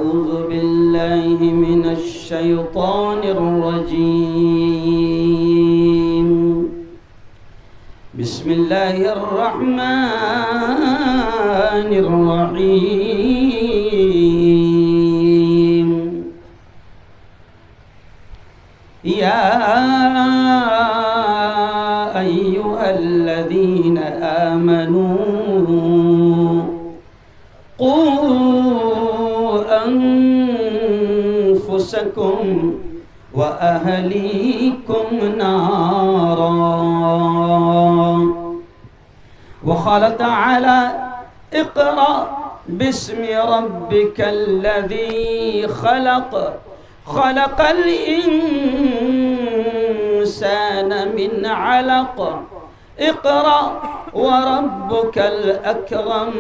أعوذ بالله من الشيطان الرجيم بسم الله الرحمن الرحيم يا أيها الذين آمنوا قوا أنفسكم وأهليكم نارا وقال تعالى اقرأ باسم ربك الذي خلق الإنسان من علق اقرأ وربك الأكرم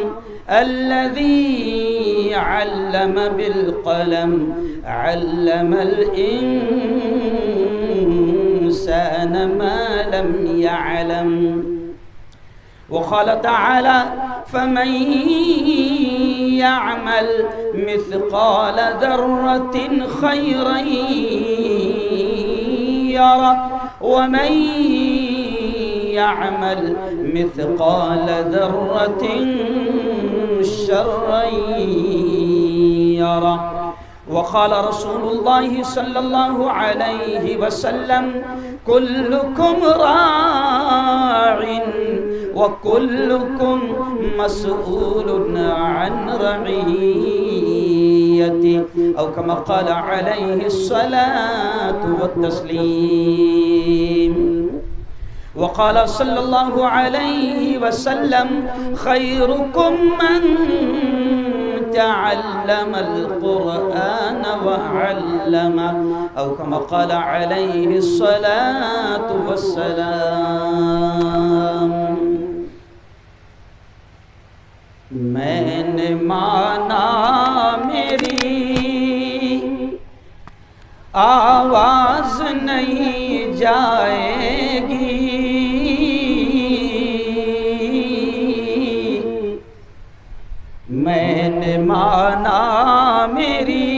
الذي علم بالقلم علم الإنسان ما لم يعلم وقال تعالى فمن يعمل مثقال ذرة خيرا يره ومن يعمل مثقال ذرة شرا يره وقال رسول الله صلى الله عليه وسلم كلكم راع وكلكم مسؤول عن رعيته أو كما قال عليه الصلاة والتسليم وقال صلى الله عليه وسلم خيركم من تعلم القرآن وعلمه أو كما قال عليه الصلاة والسلام میں نے مانا میری آواز نہیں جائے گی میں نے مانا میری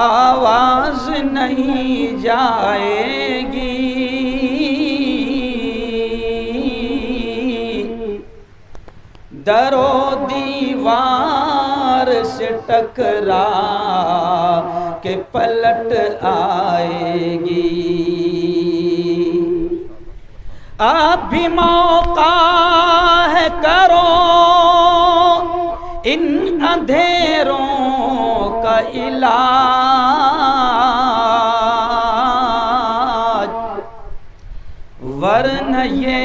آواز نہیں جائے گی در و دیوار سے ٹکرا کے پلٹ آئے گی اب بھی موقع ہے کرو ان اندھیروں کا علاج ورنہ یہ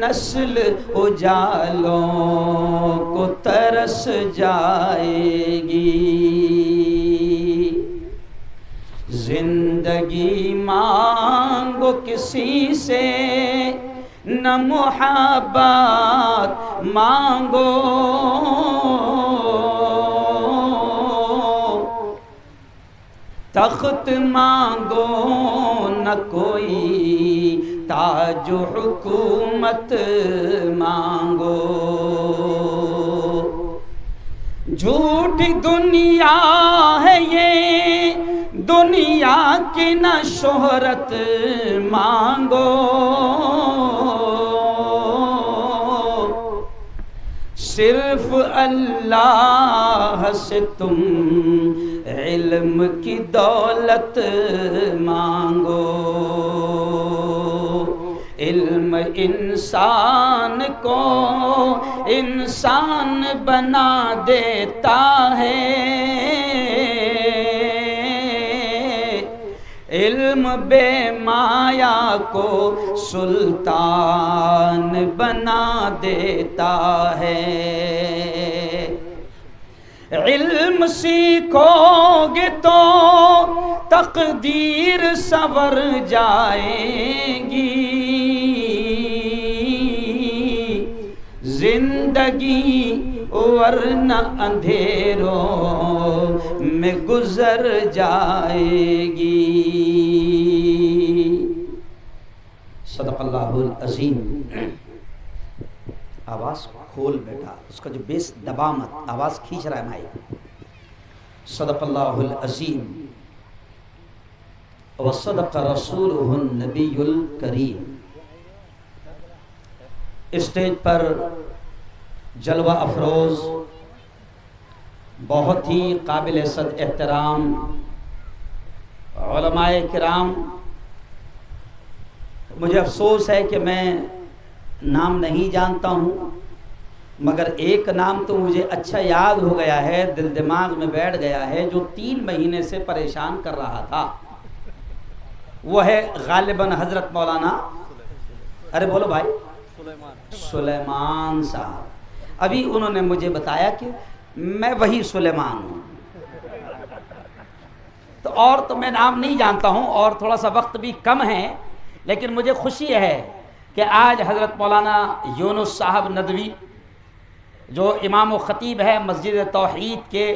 نسل اجالوں کو ترس جائے گی زندگی مانگو کسی سے نہ محبت مانگو تخت مانگو نہ کوئی تاج و حکومت مانگو جھوٹی دنیا ہے یہ دنیا کی نہ شہرت مانگو صرف اللہ سے تم علم کی دولت مانگو علم انسان کو انسان بنا دیتا ہے علم بے مایا کو سلطان بنا دیتا ہے علم سیکھو گے تو تقدیر سنور جائے گی زندگی ورنہ اندھیروں میں گزر جائے گی. صدق اللہ العظیم. آواز کھول بیٹا، اس کا جو بیس دبا مت، آواز کھینچ رہا ہے مائک۔ صدق اللہ العظیم وصدق رسولہ النبی الکریم۔ اسٹیج پر جلوہ افروز بہت ہی قابل صد احترام علماء کرام، مجھے افسوس ہے کہ میں نام نہیں جانتا ہوں، مگر ایک نام تو مجھے اچھا یاد ہو گیا ہے، دل دماغ میں بیٹھ گیا ہے، جو 3 مہینے سے پریشان کر رہا تھا، وہ ہے غالباً حضرت مولانا، ارے بولو بھائی، سلیمان صاحب۔ ابھی انہوں نے مجھے بتایا کہ میں وہی سلیمان ہوں، تو اور تو میں نام نہیں جانتا ہوں، اور تھوڑا سا وقت بھی کم ہے، لیکن مجھے خوشی ہے کہ آج حضرت مولانا یونس صاحب ندوی جو امام و خطیب ہے مسجد توحید کے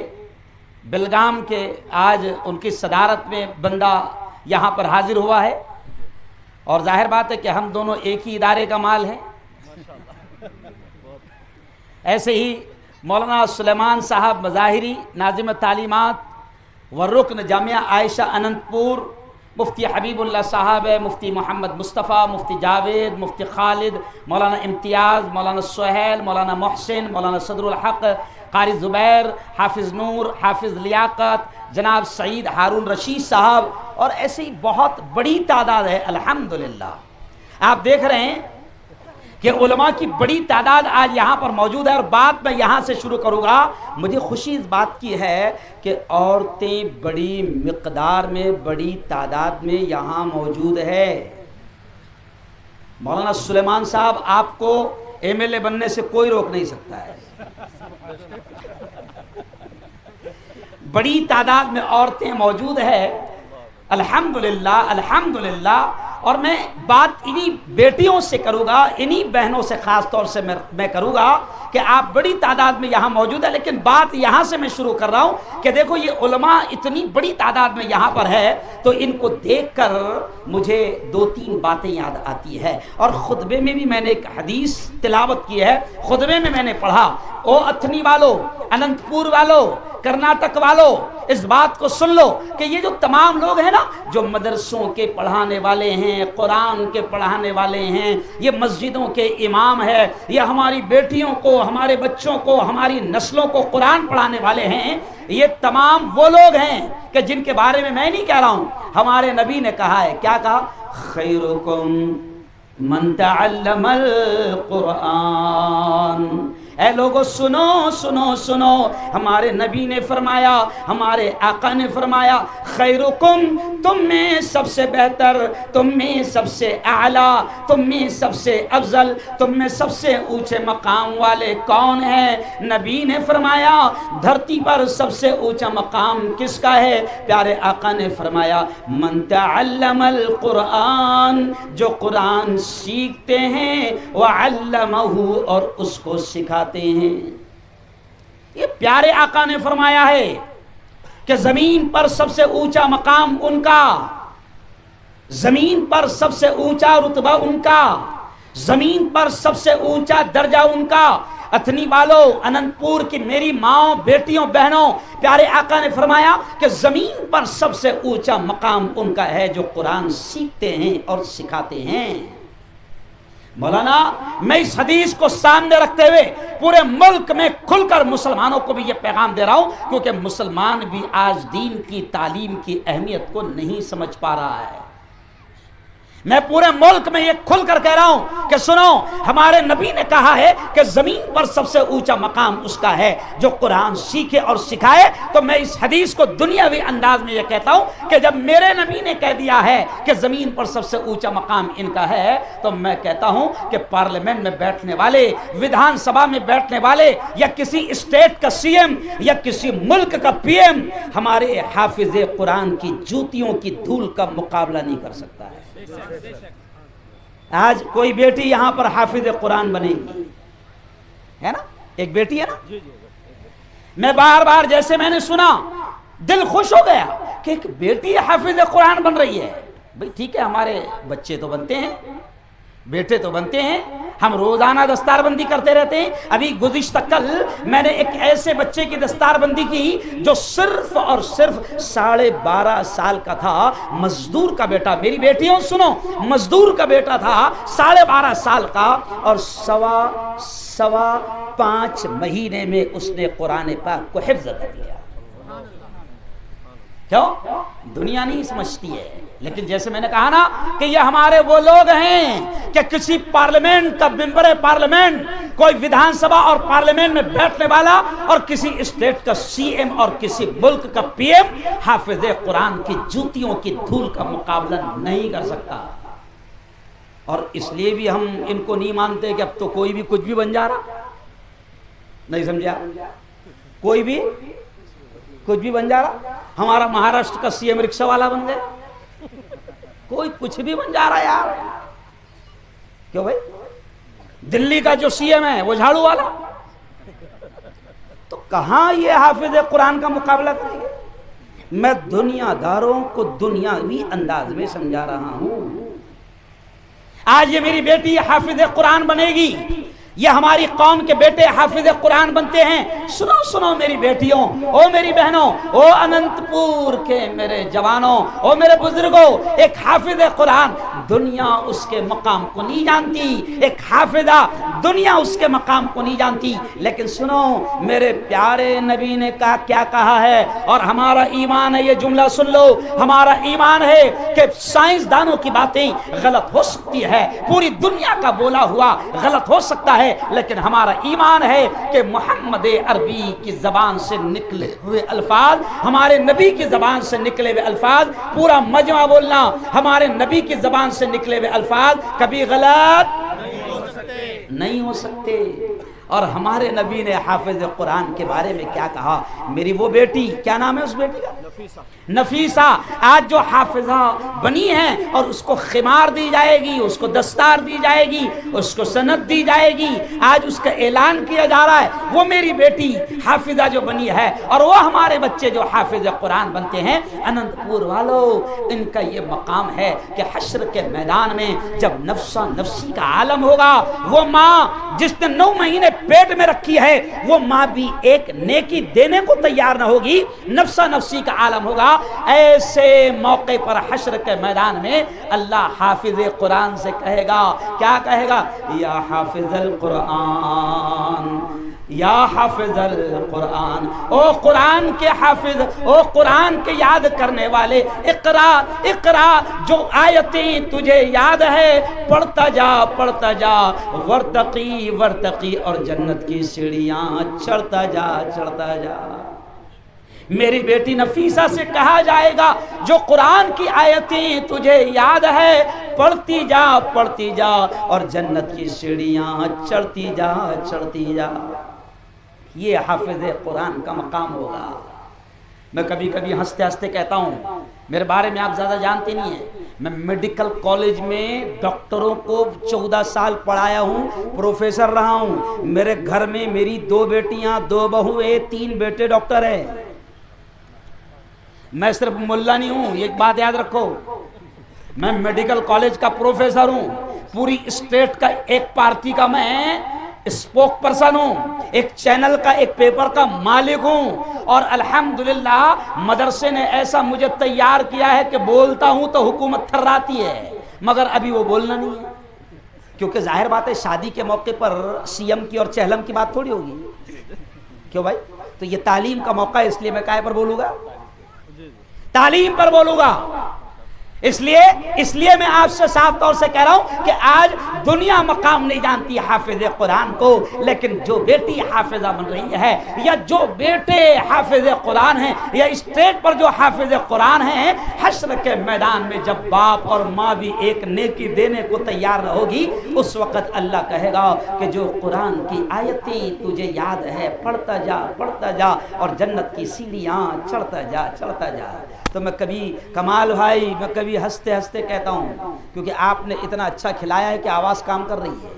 بلگام کے، آج ان کی صدارت میں بندہ یہاں پر حاضر ہوا ہے، اور ظاہر بات ہے کہ ہم دونوں ایک ہی ادارے کا مال ہیں۔ ایسے ہی مولانا سلیمان صاحب مظاہری ناظم تعلیمات والرکن جامعہ عائشہ اننت پور، مفتی حبیب اللہ صاحب، مفتی محمد مصطفیٰ، مفتی جاوید، مفتی خالد، مولانا امتیاز، مولانا سہیل، مولانا محسن، مولانا صدر الحق، قاری زبیر، حافظ نور، حافظ لیاقت، جناب سعید ہارون رشید صاحب، اور ایسے ہی بہت بڑی تعداد ہے الحمدللہ۔ آپ دیکھ رہے ہیں کہ علماء کی بڑی تعداد آج یہاں پر موجود ہے، اور بات میں یہاں سے شروع کروں گا۔ مجھے خوشی اس بات کی ہے کہ عورتیں بڑی مقدار میں، بڑی تعداد میں یہاں موجود ہے۔ مولانا سلیمان صاحب، آپ کو ایم ایل اے بننے سے کوئی روک نہیں سکتا ہے۔ بڑی تعداد میں عورتیں موجود ہے، الحمدللہ الحمدللہ۔ اور میں بات انہی بیٹیوں سے کروں گا، انہی بہنوں سے خاص طور سے میں کروں گا کہ آپ بڑی تعداد میں یہاں موجود ہے، لیکن بات یہاں سے میں شروع کر رہا ہوں کہ دیکھو یہ علماء اتنی بڑی تعداد میں یہاں پر ہے، تو ان کو دیکھ کر مجھے 2-3 باتیں یاد آتی ہے، اور خطبے میں بھی میں نے ایک حدیث تلاوت کی ہے۔ خطبے میں نے پڑھا، او اتھنی والو، اننت پور والو، کرناٹک والو، اس بات کو سن لو کہ یہ جو تمام لوگ ہیں نا، جو مدرسوں کے پڑھانے والے ہیں، قرآن کے پڑھانے والے ہیں، یہ مسجدوں کے امام ہیں، یہ ہماری بیٹیوں کو، ہمارے بچوں کو، ہماری نسلوں کو قرآن پڑھانے والے ہیں، یہ تمام وہ لوگ ہیں کہ جن کے بارے میں نہیں کہہ رہا ہوں، ہمارے نبی نے کہا ہے، کیا کہا؟ خیرکم من تعلم القرآن۔ اے لوگو سنو سنو سنو، ہمارے نبی نے فرمایا، ہمارے آقا نے فرمایا، خیرکم، تم میں سب سے بہتر، تم میں سب سے اعلیٰ، تم میں سب سے افضل، تم میں سب سے اونچے مقام والے کون ہیں؟ نبی نے فرمایا دھرتی پر سب سے اونچا مقام کس کا ہے؟ پیارے آقا نے فرمایا من تعلم القرآن، جو قرآن سیکھتے ہیں، وعلمہ، اور اس کو سکھاتے ہیں۔ یہ پیارے آقا نے فرمایا ہے کہ زمین پر سب سے اونچا مقام ان کا، زمین پر سب سے اونچا رتبہ ان کا، زمین پر سب سے اونچا درجہ ان کا۔ اتھنی والو، اننت پور کی میری ماں، بیٹیوں، بہنوں، پیارے آقا نے فرمایا کہ زمین پر سب سے اونچا مقام ان کا ہے جو قرآن سیکھتے ہیں اور سکھاتے ہیں۔ مولانا، میں اس حدیث کو سامنے رکھتے ہوئے پورے ملک میں کھل کر مسلمانوں کو بھی یہ پیغام دے رہا ہوں، کیونکہ مسلمان بھی آج دین کی تعلیم کی اہمیت کو نہیں سمجھ پا رہا ہے۔ میں پورے ملک میں یہ کھل کر کہہ رہا ہوں کہ سنو، ہمارے نبی نے کہا ہے کہ زمین پر سب سے اونچا مقام اس کا ہے جو قرآن سیکھے اور سکھائے۔ تو میں اس حدیث کو دنیاوی انداز میں یہ کہتا ہوں کہ جب میرے نبی نے کہہ دیا ہے کہ زمین پر سب سے اونچا مقام ان کا ہے، تو میں کہتا ہوں کہ پارلیمنٹ میں بیٹھنے والے، ودھان سبھا میں بیٹھنے والے، یا کسی اسٹیٹ کا سی ایم یا کسی ملک کا پی ایم ہمارے حافظ قرآن کی جوتیوں کی دھول کا مقابلہ نہیں کر سکتا ہے۔ آج کوئی بیٹی یہاں پر حافظ قرآن بنے گی، ہے نا؟ ایک بیٹی ہے نا؟ میں بار بار جیسے میں نے سنا دل خوش ہو گیا کہ ایک بیٹی حافظ قرآن بن رہی ہے۔ بھئی ٹھیک ہے، ہمارے بچے تو بنتے ہیں، بیٹے تو بنتے ہیں، ہم روزانہ دستار بندی کرتے رہتے ہیں۔ ابھی گزشتہ کل میں نے ایک ایسے بچے کی دستار بندی کی جو صرف اور صرف 12.5 سال کا تھا، مزدور کا بیٹا، میری بیٹیوں سنو، مزدور کا بیٹا تھا 12.5 سال کا، اور سوا 5 مہینے میں اس نے قرآن پاک کو حفظ کر لیا۔ کیوں؟ دنیا نہیں سمجھتی ہے، لیکن جیسے میں نے کہا نا کہ یہ ہمارے وہ لوگ ہیں کہ کسی پارلیمنٹ کا ممبر پارلیمنٹ، کوئی ویدھان سبھا اور پارلیمنٹ میں بیٹھنے والا، اور کسی اسٹیٹ کا سی ایم اور کسی ملک کا پی ایم حافظ قرآن کی جوتیوں کی دھول کا مقابلہ نہیں کر سکتا۔ اور اس لیے بھی ہم ان کو نہیں مانتے کہ اب تو کوئی بھی کچھ بھی بن جا رہا، نہیں سمجھا؟ کوئی بھی کچھ بھی بن جا رہا، ہمارا مہاراشٹر کا سی ایم رکشہ والا بن گیا، کوئی کچھ بھی بن جا رہا ہے یار۔ کیوں بھائی؟ دلی کا جو سی ایم ہے وہ جھاڑو والا، تو کہاں یہ حافظ قرآن کا مقابلہ کریں گے؟ میں دنیا داروں کو دنیاوی انداز میں سمجھا رہا ہوں۔ آج یہ میری بیٹی حافظ قرآن بنے گی، یہ ہماری قوم کے بیٹے حافظ قرآن بنتے ہیں۔ سنو سنو میری بیٹیوں، او میری بہنوں، او اننت پور کے میرے جوانوں، او میرے بزرگوں، ایک حافظ قرآن دنیا اس کے مقام کو نہیں جانتی، ایک حافظہ دنیا اس کے مقام کو نہیں جانتی، لیکن سنو میرے پیارے نبی نے کیا کہا ہے، اور ہمارا ایمان ہے، یہ جملہ سن لو، ہمارا ایمان ہے کہ سائنسدانوں کی باتیں غلط ہو سکتی ہے، پوری دنیا کا بولا ہوا غلط ہو سکتا ہے، لیکن ہمارا ایمان ہے کہ محمد عربی کی زبان سے نکلے ہوئے الفاظ، ہمارے نبی کی زبان سے نکلے ہوئے الفاظ، پورا مجمع بولنا، ہمارے نبی کی زبان سے نکلے ہوئے الفاظ کبھی غلط نہیں ہو سکتے۔ اور ہمارے نبی نے حافظ قرآن کے بارے میں کیا کہا؟ میری وہ بیٹی، کیا نام ہے اس بیٹی کا؟ نفیسہ، آج جو حافظہ بنی ہے اور اس کو خمار دی جائے گی، اس کو دستار دی جائے گی، اس کو سند دی جائے گی، آج اس کا اعلان کیا جا رہا ہے، وہ میری بیٹی حافظہ جو بنی ہے، اور وہ ہمارے بچے جو حافظ قرآن بنتے ہیں۔ اننت پور والو، ان کا یہ مقام ہے کہ حشر کے میدان میں جب نفسا نفسی کا عالم ہوگا، وہ ماں جس نے 9 مہینے پیٹ میں رکھی ہے، وہ ماں بھی ایک نیکی دینے کو تیار نہ ہوگی، نفسا نفسی کا عالم ہوگا۔ ایسے موقع پر حشر کے میدان میں اللہ حافظ قرآن سے کہے گا، کیا کہے گا؟ یا حافظ القرآن، یا حافظ القرآن، او قرآن کے حافظ، او قرآن کے یاد کرنے والے، اقرا اقرا، جو آیتیں تجھے یاد ہے پڑھتا جا پڑھتا جا، ورتقی ورتقی، اور جنت کی سیڑھیاں چڑھتا جا چڑھتا جا۔ میری بیٹی نفیسہ سے کہا جائے گا، جو قرآن کی آیتیں تجھے یاد ہے پڑھتی جا پڑھتی جا، اور جنت کی سیڑھیاں چڑھتی جا چڑھتی جا۔ یہ حافظ قرآن کا مقام ہوگا۔ میں کبھی کبھی ہنستے ہنستے کہتا ہوں، میرے بارے میں آپ زیادہ جانتے نہیں ہیں، میں میڈیکل کالج میں ڈاکٹروں کو 14 سال پڑھایا ہوں، پروفیسر رہا ہوں۔ میرے گھر میں میری 2 بیٹیاں، 2 بہویں، 3 بیٹے ڈاکٹر ہیں۔ میں صرف ملا نہیں ہوں، ایک بات یاد رکھو، میں میڈیکل کالج کا پروفیسر ہوں، پوری اسٹیٹ کا ایک پارٹی کا میں اسپوک پرسن ہوں، ایک چینل کا، ایک پیپر کا مالک ہوں، اور الحمدللہ مدرسے نے ایسا مجھے تیار کیا ہے کہ بولتا ہوں تو حکومت تھراتی ہے، مگر ابھی وہ بولنا نہیں ہے، کیونکہ ظاہر بات ہے شادی کے موقع پر سی ایم کی اور چہلم کی بات تھوڑی ہوگی۔ کیوں بھائی؟ تو یہ تعلیم کا موقع ہے، اس لیے میں کائے پر بولوں گا؟ تعلیم پر بولوں گا۔ اس لیے میں آپ سے صاف طور سے کہہ رہا ہوں کہ آج دنیا مقام نہیں جانتی حافظ قرآن کو، لیکن جو بیٹی حافظہ بن رہی ہے، یا جو بیٹے حافظ قرآن ہیں، یا اسٹیٹ پر جو حافظ قرآن ہیں، حشر کے میدان میں جب باپ اور ماں بھی ایک نیکی دینے کو تیار نہ ہوگی، اس وقت اللہ کہے گا کہ جو قرآن کی آیتیں تجھے یاد ہے پڑھتا جا پڑھتا جا، اور جنت کی سیڑھیاں چڑھتا جا چڑھتا جا۔ تو میں کبھی کمال بھائی، میں کبھی ہنستے ہنستے کہتا ہوں، کیونکہ آپ نے اتنا اچھا کھلایا ہے کہ آواز کام کر رہی ہے،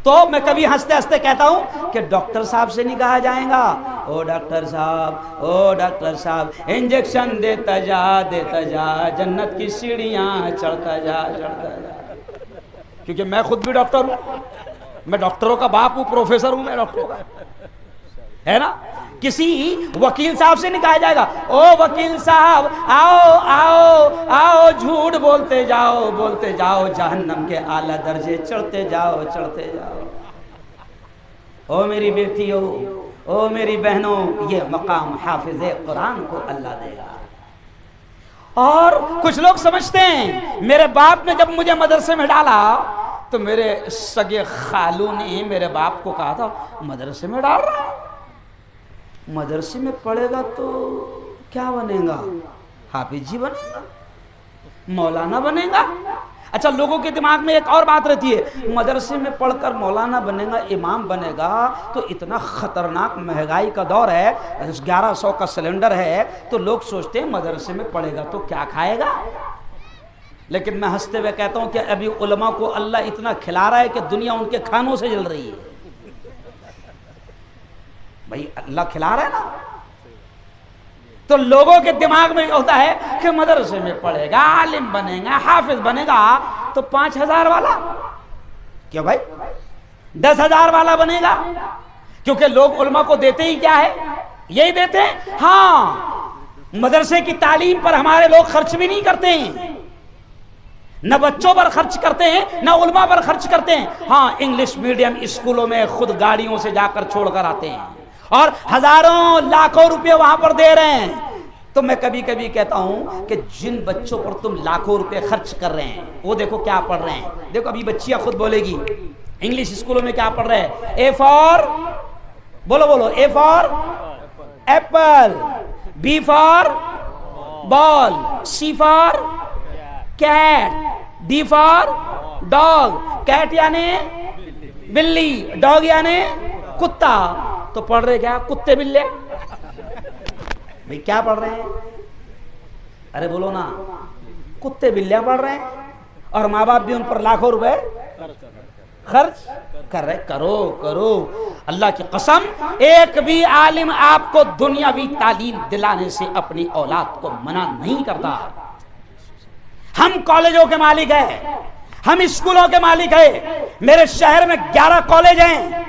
تو میں کبھی ہنستے ہنستے کہتا ہوں کہ ڈاکٹر صاحب سے نہیں کہا جائے گا، او ڈاکٹر صاحب، او ڈاکٹر صاحب، انجیکشن دیتا جا، جنت کی سیڑھیاں چڑھتا جا چڑھتا جا۔ ڈاکٹر صاحب، او ڈاکٹر صاحب، انجیکشن دیتا جا، دیتا جا، جنت کی سیڑھیاں چڑھتا جا چڑھتا جا۔ کیونکہ میں خود بھی ڈاکٹر ہوں، میں ڈاکٹروں کا باپ ہوں، پروفیسر ہوں میں ڈاکٹروں کا، ہے نا؟ کسی وکیل صاحب سے نہیں کہا جائے گا او وکیل صاحب آؤ آؤ آؤ، جھوٹ بولتے جاؤ جہنم کے اعلیٰ درجے چڑھتے جاؤ چڑھتے جاؤ۔ او میری بیٹیوں، او میری بہنوں، یہ مقام حافظ قرآن کو اللہ دے گا۔ اور کچھ لوگ سمجھتے ہیں میرے باپ نے جب مجھے مدرسے میں ڈالا تو میرے سگے خالو نے میرے باپ کو کہا تھا مدرسے میں ڈال رہا ہے، مدرسے میں پڑھے گا تو کیا بنے گا؟ حافظ جی بنے گا، مولانا بنے گا۔ اچھا، لوگوں کے دماغ میں ایک اور بات رہتی ہے، مدرسے میں پڑھ کر مولانا بنے گا، امام بنے گا تو اتنا خطرناک مہنگائی کا دور ہے، 1100 کا سلنڈر ہے، تو لوگ سوچتے ہیں مدرسے میں پڑھے گا تو کیا کھائے گا؟ لیکن میں ہنستے ہوئے کہتا ہوں کہ ابھی علماء کو اللہ اتنا کھلا رہا ہے کہ دنیا ان کے کھانوں سے جل رہی ہے۔ بھائی اللہ کھلا رہا ہے نا، تو لوگوں کے دماغ میں ہوتا ہے کہ مدرسے میں پڑھے گا، عالم بنے گا، حافظ بنے گا تو 5000 والا کیا بھائی 10,000 والا بنے گا؟ کیونکہ لوگ علماء کو دیتے ہی کیا ہے؟ یہی دیتے ہیں۔ ہاں، مدرسے کی تعلیم پر ہمارے لوگ خرچ بھی نہیں کرتے ہیں، نہ بچوں پر خرچ کرتے ہیں نہ علماء پر خرچ کرتے ہیں۔ ہاں، انگلش میڈیم اسکولوں میں خود گاڑیوں سے جا کر چھوڑ کر آتے ہیں اور ہزاروں لاکھوں روپے وہاں پر دے رہے ہیں۔ تو میں کبھی کبھی کہتا ہوں کہ جن بچوں پر تم لاکھوں روپے خرچ کر رہے ہیں وہ دیکھو کیا پڑھ رہے ہیں۔ دیکھو ابھی بچیاں خود بولے گی انگلش اسکولوں میں کیا پڑھ رہے ہیں؟ اے فار، بولو A for apple, B for ball, C for cat, D for dog. Cat یعنی بلی، ڈاگ یعنی کتا۔ تو پڑھ رہے کیا؟ کتے بلے۔ بھئی کیا پڑھ رہے ہیں؟ ارے بولو نا، کتے بلیاں پڑھ رہے ہیں اور ماں باپ بھی ان پر لاکھوں روپے خرچ کر رہے۔ کرو اللہ کی قسم، ایک بھی عالم آپ کو دنیاوی تعلیم دلانے سے اپنی اولاد کو منع نہیں کرتا۔ ہم کالجوں کے مالک ہیں، ہم اسکولوں کے مالک ہیں۔ میرے شہر میں 11 کالج ہیں،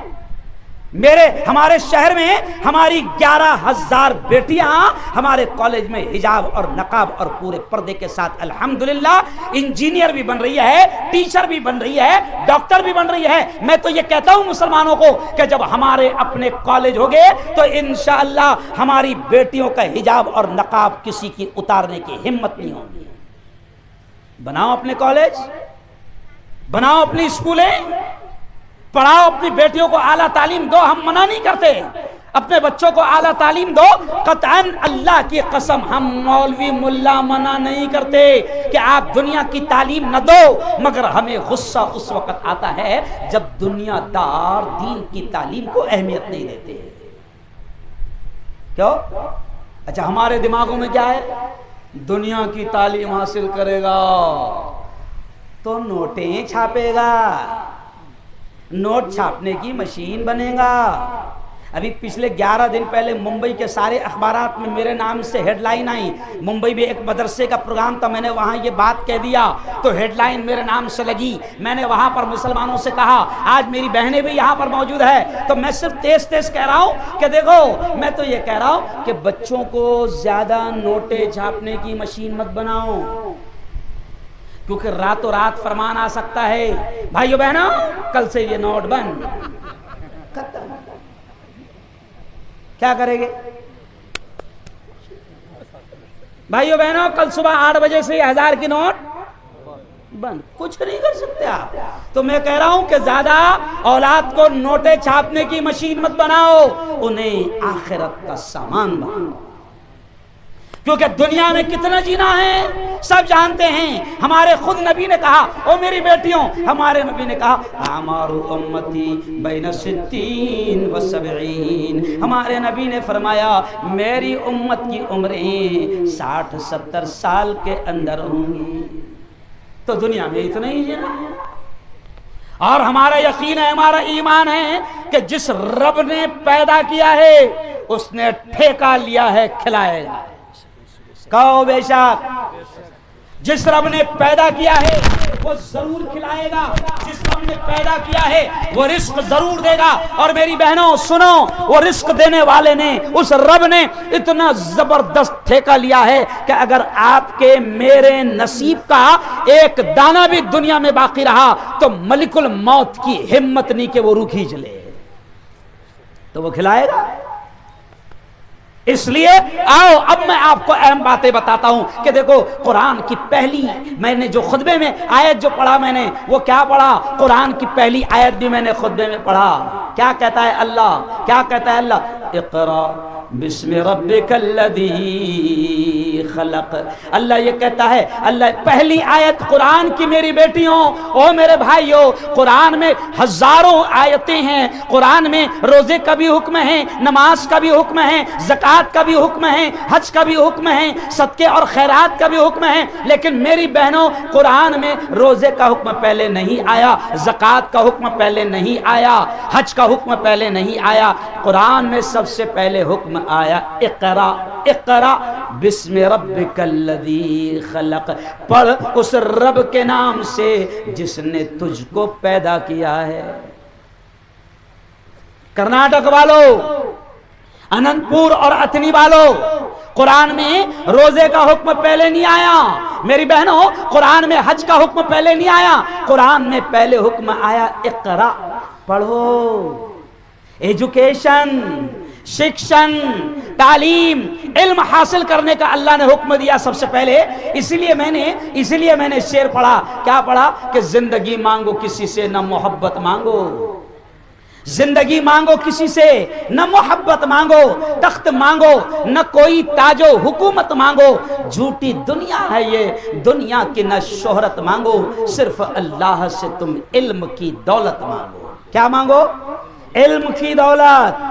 ہمارے شہر میں ہماری 11,000 بیٹیاں ہمارے کالج میں حجاب اور نقاب اور پورے پردے کے ساتھ الحمدللہ انجینئر بھی بن رہی ہے، ٹیچر بھی بن رہی ہے، ڈاکٹر بھی بن رہی ہے۔ میں تو یہ کہتا ہوں مسلمانوں کو کہ جب ہمارے اپنے کالج ہوگے تو انشاءاللہ ہماری بیٹیوں کا حجاب اور نقاب کسی کی اتارنے کی ہمت نہیں ہوگی۔ بناؤ اپنے کالج، بناؤ اپنی اسکولیں، پڑھاؤ اپنی بیٹیوں کو اعلیٰ تعلیم دو، ہم منع نہیں کرتے۔ اپنے بچوں کو اعلیٰ تعلیم دو، قطعاً اللہ کی قسم ہم مولوی ملا منع نہیں کرتے کہ آپ دنیا کی تعلیم نہ دو، مگر ہمیں غصہ اس وقت آتا ہے جب دنیا دار دین کی تعلیم کو اہمیت نہیں دیتے۔ کیوں؟ اچھا ہمارے دماغوں میں کیا ہے؟ دنیا کی تعلیم حاصل کرے گا تو نوٹیں چھاپے گا، نوٹ چھاپنے کی مشین بنے گا۔ ابھی پچھلے 11 دن پہلے ممبئی کے سارے اخبارات میں میرے نام سے ہیڈ لائن آئی۔ ممبئی میں ایک مدرسے کا پروگرام تھا، میں نے وہاں یہ بات کہہ دیا تو ہیڈ لائن میرے نام سے لگی۔ میں نے وہاں پر مسلمانوں سے کہا، آج میری بہنیں بھی یہاں پر موجود ہے، تو میں صرف تیز کہہ رہا ہوں کہ دیکھو، میں تو یہ کہہ رہا ہوں کہ بچوں کو زیادہ نوٹیں چھاپنے کی مشین مت بناؤ، کیونکہ راتوں رات فرمان آ سکتا ہے بھائیو بہنوں کل سے یہ نوٹ بند۔ کیا کریں گے بھائیو بہنوں؟ کل صبح 8 بجے سے 1000 کی نوٹ بند، کچھ نہیں کر سکتے آپ۔ تو میں کہہ رہا ہوں کہ زیادہ اولاد کو نوٹیں چھاپنے کی مشین مت بناؤ، انہیں آخرت کا سامان بناؤ، کیونکہ دنیا میں کتنا جینا ہے سب جانتے ہیں۔ ہمارے خود نبی نے کہا، او میری بیٹیوں، ہمارے نبی نے کہا اعمار امتی بین 60 و 70۔ ہمارے نبی نے فرمایا میری امت کی عمریں 60-70 سال کے اندر ہوں گی۔ تو دنیا میں اتنا ہی جینا ہے، اور ہمارا یقین ہے، ہمارا ایمان ہے کہ جس رب نے پیدا کیا ہے اس نے ٹھیکہ لیا ہے کھلائے گا۔ کہو بے شک، جس رب نے پیدا کیا ہے وہ ضرور کھلائے گا، جس رب نے پیدا کیا ہے وہ رزق ضرور دے گا۔ اور میری بہنوں سنو، وہ رزق دینے والے نے، اس رب نے اتنا زبردست ٹھیکہ لیا ہے کہ اگر آپ کے میرے نصیب کا ایک دانہ بھی دنیا میں باقی رہا تو ملک الموت کی ہمت نہیں کہ وہ روح کھینچ لے، تو وہ کھلائے گا۔ اس لیے آؤ اب میں آپ کو اہم باتیں بتاتا ہوں کہ دیکھو قرآن کی پہلی، میں نے جو خطبے میں آیت جو پڑھا میں نے وہ کیا پڑھا؟ قرآن کی پہلی آیت بھی میں نے خطبے میں پڑھا۔ کیا کہتا ہے اللہ؟ کیا کہتا ہے اللہ؟ اقرا بسم ربک الذی خلق۔ اللہ یہ کہتا ہے، اللہ پہلی آیت قرآن کی میری بیٹیوں، او میرے بھائیوں، قرآن میں ہزاروں آیتیں ہیں، قرآن میں روزے کا بھی حکم ہے، نماز کا بھی حکم ہے، زکوٰۃ کا بھی حکم ہے، حج کا بھی حکم ہے، صدقے اور خیرات کا بھی حکم ہے، لیکن میری بہنوں قرآن میں روزے کا حکم پہلے نہیں آیا، زکوٰۃ کا حکم پہلے نہیں آیا، حج کا حکم پہلے نہیں آیا، قرآن میں سب سے پہلے حکم آیا اقرا، اقرا بسم ربک الذی خلق، پڑھ اس رب کے نام سے جس نے تجھ کو پیدا کیا ہے۔ کرناٹک والوں، اننت پور اور اتنی والوں، قرآن میں روزے کا حکم پہلے نہیں آیا، میری بہنوں قرآن میں حج کا حکم پہلے نہیں آیا، قرآن میں پہلے حکم آیا اقرا، پڑھو۔ ایجوکیشن، شکشن، تعلیم، علم حاصل کرنے کا اللہ نے حکم دیا سب سے پہلے۔ اسی لیے میں نے شعر پڑھا، کیا پڑھا کہ زندگی مانگو کسی سے نہ محبت مانگو، زندگی مانگو کسی سے نہ محبت مانگو، تخت مانگو نہ کوئی تاج و حکومت مانگو، جھوٹی دنیا ہے یہ، دنیا کی نہ شہرت مانگو، صرف اللہ سے تم علم کی دولت مانگو۔ کیا مانگو؟ علم کی دولت،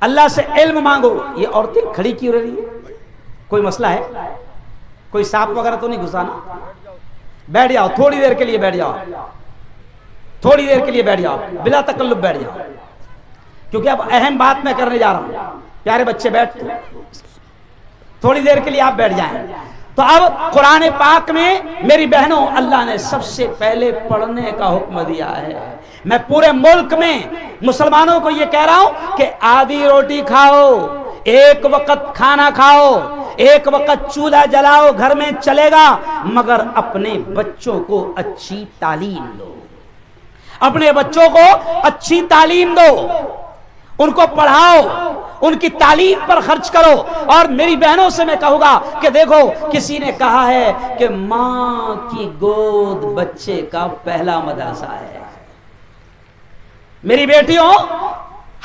اللہ سے علم مانگو۔ یہ عورتیں کھڑی کیوں رہی ہیں؟ کوئی مسئلہ ہے؟ کوئی سانپ وغیرہ تو نہیں گھسانا؟ بیٹھ جاؤ، تھوڑی دیر کے لیے بیٹھ جاؤ، تھوڑی دیر کے لیے بیٹھ جاؤ، بلا تکلف بیٹھ جاؤ، کیونکہ اب اہم بات میں کرنے جا رہا ہوں۔ پیارے بچے بیٹھ، تھوڑی دیر کے لیے آپ بیٹھ جائیں۔ تو اب قرآن پاک میں میری بہنوں اللہ نے سب سے پہلے پڑھنے کا حکم دیا ہے۔ میں پورے ملک میں مسلمانوں کو یہ کہہ رہا ہوں کہ آدھی روٹی کھاؤ، ایک وقت کھانا کھاؤ، ایک وقت چولہا جلاؤ، گھر میں چلے گا، مگر اپنے بچوں کو اچھی تعلیم دو، اپنے بچوں کو اچھی تعلیم دو، ان کو پڑھاؤ، ان کی تعلیم پر خرچ کرو۔ اور میری بہنوں سے میں کہوں گا کہ دیکھو کسی نے کہا ہے کہ ماں کی گود بچے کا پہلا مدرسہ ہے۔ میری بیٹیوں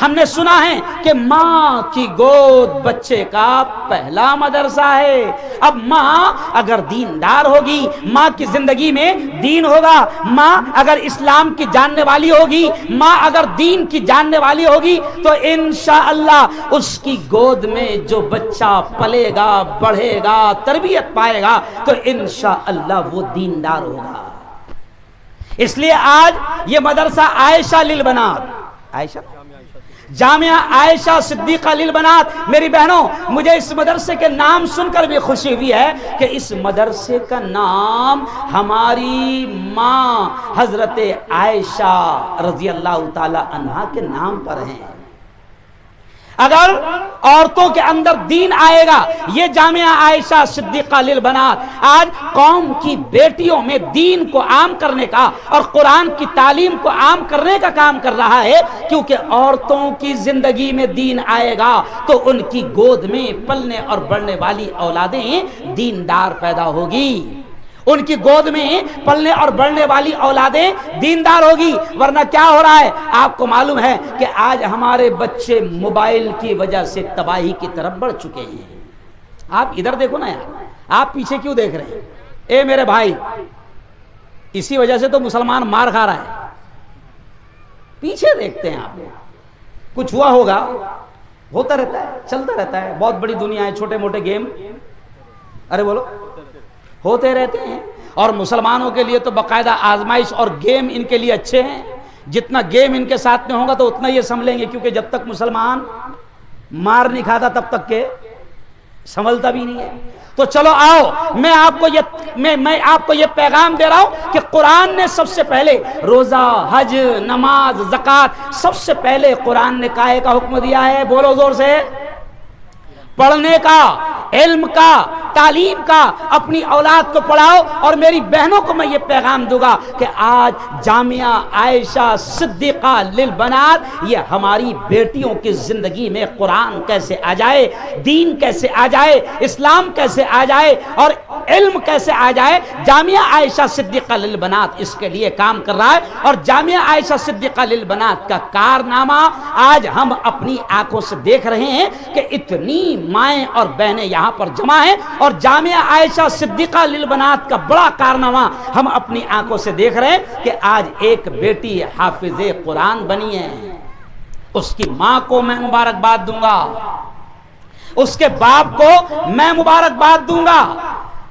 ہم نے سنا ہے کہ ماں کی گود بچے کا پہلا مدرسہ ہے۔ اب ماں اگر دیندار ہوگی، ماں کی زندگی میں دین ہوگا، ماں اگر اسلام کی جاننے والی ہوگی، ماں اگر دین کی جاننے والی ہوگی، تو انشاءاللہ اس کی گود میں جو بچہ پلے گا، بڑھے گا، تربیت پائے گا، تو انشاءاللہ وہ دیندار ہوگا۔ اس لیے آج یہ مدرسہ عائشہ للبنات، عائشہ جامعہ عائشہ صدیقہ للبنات، میری بہنوں مجھے اس مدرسے کے نام سن کر بھی خوشی ہوئی ہے کہ اس مدرسے کا نام ہماری ماں حضرت عائشہ رضی اللہ تعالی عنہا کے نام پر ہے۔ اگر عورتوں کے اندر دین آئے گا، یہ جامعہ عائشہ صدیقہ للبنات آج قوم کی بیٹیوں میں دین کو عام کرنے کا اور قرآن کی تعلیم کو عام کرنے کا کام کر رہا ہے، کیونکہ عورتوں کی زندگی میں دین آئے گا تو ان کی گود میں پلنے اور بڑھنے والی اولادیں دیندار پیدا ہوگی، ان کی گود میں پلنے اور بڑھنے والی اولادیں دیندار ہوگی۔ ورنہ کیا ہو رہا ہے آپ کو معلوم ہے کہ آج ہمارے بچے موبائل کی وجہ سے تباہی کی طرف بڑھ چکے ہیں۔ آپ ادھر دیکھو نا یار، آپ پیچھے کیوں دیکھ رہے ہیں؟ اے میرے بھائی، اسی وجہ سے تو مسلمان مار کھا رہا ہے، پیچھے دیکھتے ہیں آپ۔ کچھ ہوا ہوگا، ہوتا رہتا ہے، چلتا رہتا ہے، بہت بڑی دنیا ہے، چھوٹے موٹے گیم ارے بولو ہوتے رہتے ہیں، اور مسلمانوں کے لیے تو باقاعدہ آزمائش اور گیم ان کے لیے اچھے ہیں۔ جتنا گیم ان کے ساتھ میں ہوگا تو اتنا یہ سنبھلیں گے، کیونکہ جب تک مسلمان مار نہیں کھاتا تب تک کہ سنبھلتا بھی نہیں ہے۔ تو چلو آؤ میں آپ کو یہ پیغام دے رہا ہوں کہ قرآن نے سب سے پہلے روزہ، حج، نماز، زکوٰۃ، سب سے پہلے قرآن نے کائے کا حکم دیا ہے؟ بولو زور سے، پڑھنے کا، علم کا، تعلیم کا، اپنی اولاد کو پڑھاؤ۔ اور میری بہنوں کو میں یہ پیغام دوں گا کہ آج جامعہ عائشہ صدیقہ للبنات، یہ ہماری بیٹیوں کی زندگی میں قرآن کیسے آ جائے، دین کیسے آ جائے، اسلام کیسے آ جائے اور علم کیسے آ جائے، جامعہ عائشہ صدیقہ للبنات اس کے لیے کام کر رہا ہے۔ اور جامعہ عائشہ صدیقہ للبنات کا کارنامہ آج ہم اپنی آنکھوں سے دیکھ رہے ہیں کہ اتنی مائیں اور بہنیں یہاں پر جمع ہیں، اور جامعہ عائشہ صدیقہ للبنات کا بڑا کارنامہ ہم اپنی آنکھوں سے دیکھ رہے ہیں کہ آج ایک بیٹی حافظ قرآن بنی ہے۔ اس کی ماں کو میں مبارکباد دوں گا، اس کے باپ کو میں مبارکباد دوں گا،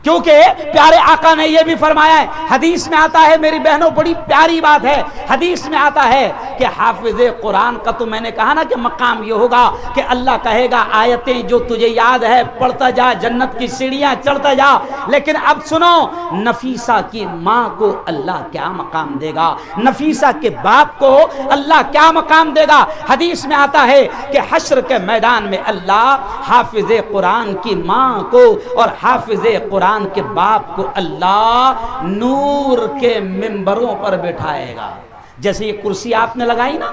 کیونکہ پیارے آقا نے یہ بھی فرمایا ہے، حدیث میں آتا ہے میری بہنوں، بڑی پیاری بات ہے، حدیث میں آتا ہے کہ حافظ قرآن کا تو میں نے کہا نا کہ مقام یہ ہوگا کہ اللہ کہے گا آیتیں جو تجھے یاد ہے پڑھتا جا، جنت کی سیڑھیاں چڑھتا جا۔ لیکن اب سنو، نفیسہ کی ماں کو اللہ کیا مقام دے گا، نفیسہ کے باپ کو اللہ کیا مقام دے گا؟ حدیث میں آتا ہے کہ حشر کے میدان میں اللہ حافظ قرآن کی ماں کو اور حافظ قرآن کے باپ کو اللہ نور کے ممبروں پر بٹھائے گا۔ جیسے یہ کرسی آپ نے لگائی نا،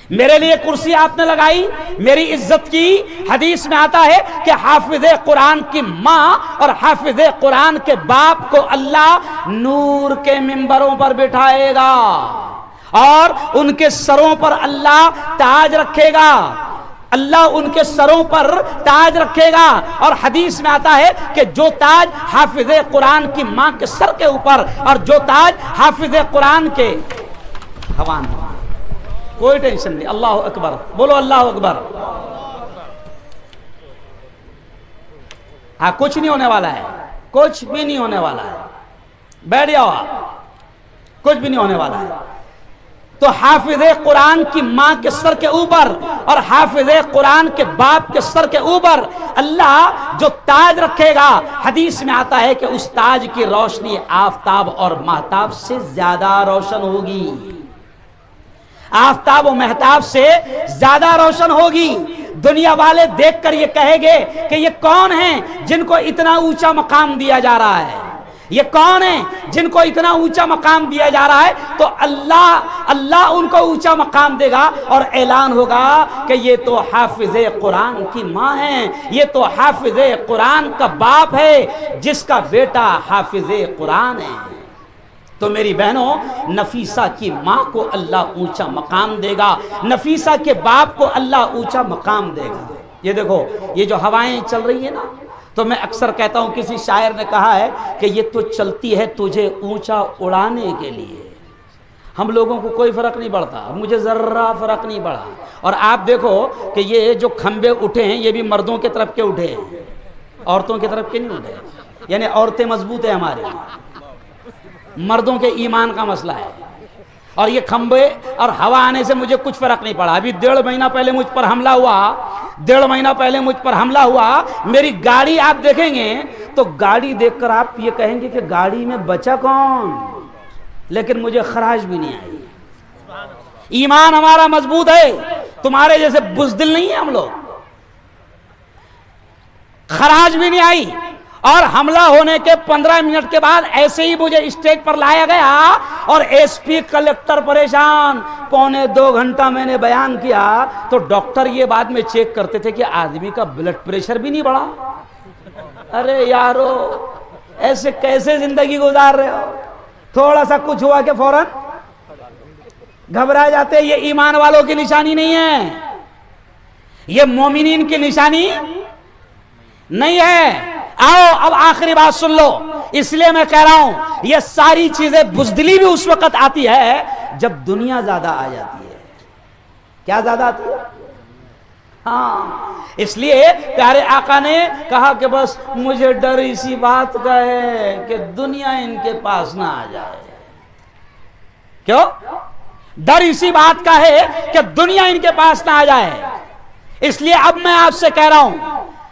میرے لیے کرسی آپ نے لگائی میری عزت کی، حدیث میں آتا ہے کہ حافظ قرآن کی ماں اور حافظ قرآن کے باپ کو اللہ نور کے ممبروں پر بٹھائے گا اور ان کے سروں پر اللہ تاج رکھے گا، اللہ ان کے سروں پر تاج رکھے گا۔ اور حدیث میں آتا ہے کہ جو تاج حافظ قرآن کی ماں کے سر کے اوپر اور جو تاج حافظ قرآن کے ہوان، کوئی ٹینشن نہیں، اللہ اکبر، بولو اللہ اکبر۔ ہاں کچھ نہیں ہونے والا ہے، کچھ بھی نہیں ہونے والا ہے، بیٹھ جاؤ آپ، کچھ بھی نہیں ہونے والا ہے۔ تو حافظ قرآن کی ماں کے سر کے اوپر اور حافظ قرآن کے باپ کے سر کے اوپر اللہ جو تاج رکھے گا، حدیث میں آتا ہے کہ اس تاج کی روشنی آفتاب اور مہتاب سے زیادہ روشن ہوگی، آفتاب و مہتاب سے زیادہ روشن ہوگی۔ دنیا والے دیکھ کر یہ کہیں گے کہ یہ کون ہیں جن کو اتنا اونچا مقام دیا جا رہا ہے، یہ کون ہیں جن کو اتنا اونچا مقام دیا جا رہا ہے؟ تو اللہ ان کو اونچا مقام دے گا اور اعلان ہوگا کہ یہ تو حافظ قرآن کی ماں ہیں، یہ تو حافظ قرآن کا باپ ہے جس کا بیٹا حافظ قرآن ہے۔ تو میری بہنوں، نفیسہ کی ماں کو اللہ اونچا مقام دے گا، نفیسہ کے باپ کو اللہ اونچا مقام دے گا۔ یہ دیکھو، یہ جو ہوائیں چل رہی ہیں نا، تو میں اکثر کہتا ہوں، کسی شاعر نے کہا ہے کہ یہ تو چلتی ہے تجھے اونچا اڑانے کے لیے، ہم لوگوں کو کوئی فرق نہیں پڑتا، مجھے ذرہ فرق نہیں پڑا۔ اور آپ دیکھو کہ یہ جو کھمبے اٹھے ہیں یہ بھی مردوں کے طرف کے اٹھے ہیں، عورتوں کی طرف کے نہیں اٹھے، یعنی عورتیں مضبوط ہیں ہماری، مردوں کے ایمان کا مسئلہ ہے۔ اور یہ کھمبے اور ہوا آنے سے مجھے کچھ فرق نہیں پڑا۔ ابھی 1.5 مہینہ پہلے مجھ پر حملہ ہوا، میری گاڑی آپ دیکھیں گے تو گاڑی دیکھ کر آپ یہ کہیں گے کہ گاڑی میں بچا کون، لیکن مجھے خراش بھی نہیں آئی۔ ایمان ہمارا مضبوط ہے، تمہارے جیسے بزدل نہیں ہیں ہم لوگ، خراش بھی نہیں آئی۔ اور حملہ ہونے کے 15 منٹ کے بعد ایسے ہی مجھے اسٹیج پر لایا گیا اور ایس پی کلکٹر پریشان، 1.25 گھنٹہ میں نے بیان کیا تو ڈاکٹر یہ بعد میں چیک کرتے تھے کہ آدمی کا بلڈ پریشر بھی نہیں بڑھا۔ ارے یارو، ایسے کیسے زندگی گزار رہے ہو؟ تھوڑا سا کچھ ہوا کہ فوراً گھبرا جاتے۔ یہ ایمان والوں کی نشانی نہیں ہے، یہ مومنین کی نشانی نہیں ہے۔ آؤ اب آخری بات سن لو، اس لیے میں کہہ رہا ہوں یہ ساری چیزیں، بزدلی بھی اس وقت آتی ہے جب دنیا زیادہ آ جاتی ہے۔ کیا زیادہ آتی ہے؟ ہاں، اس لیے پیارے آقا نے کہا کہ بس مجھے ڈر اسی بات کا ہے کہ دنیا ان کے پاس نہ آ جائے۔ کیوں ڈر اسی بات کا ہے کہ دنیا ان کے پاس نہ آ جائے؟ اس لیے اب میں آپ سے کہہ رہا ہوں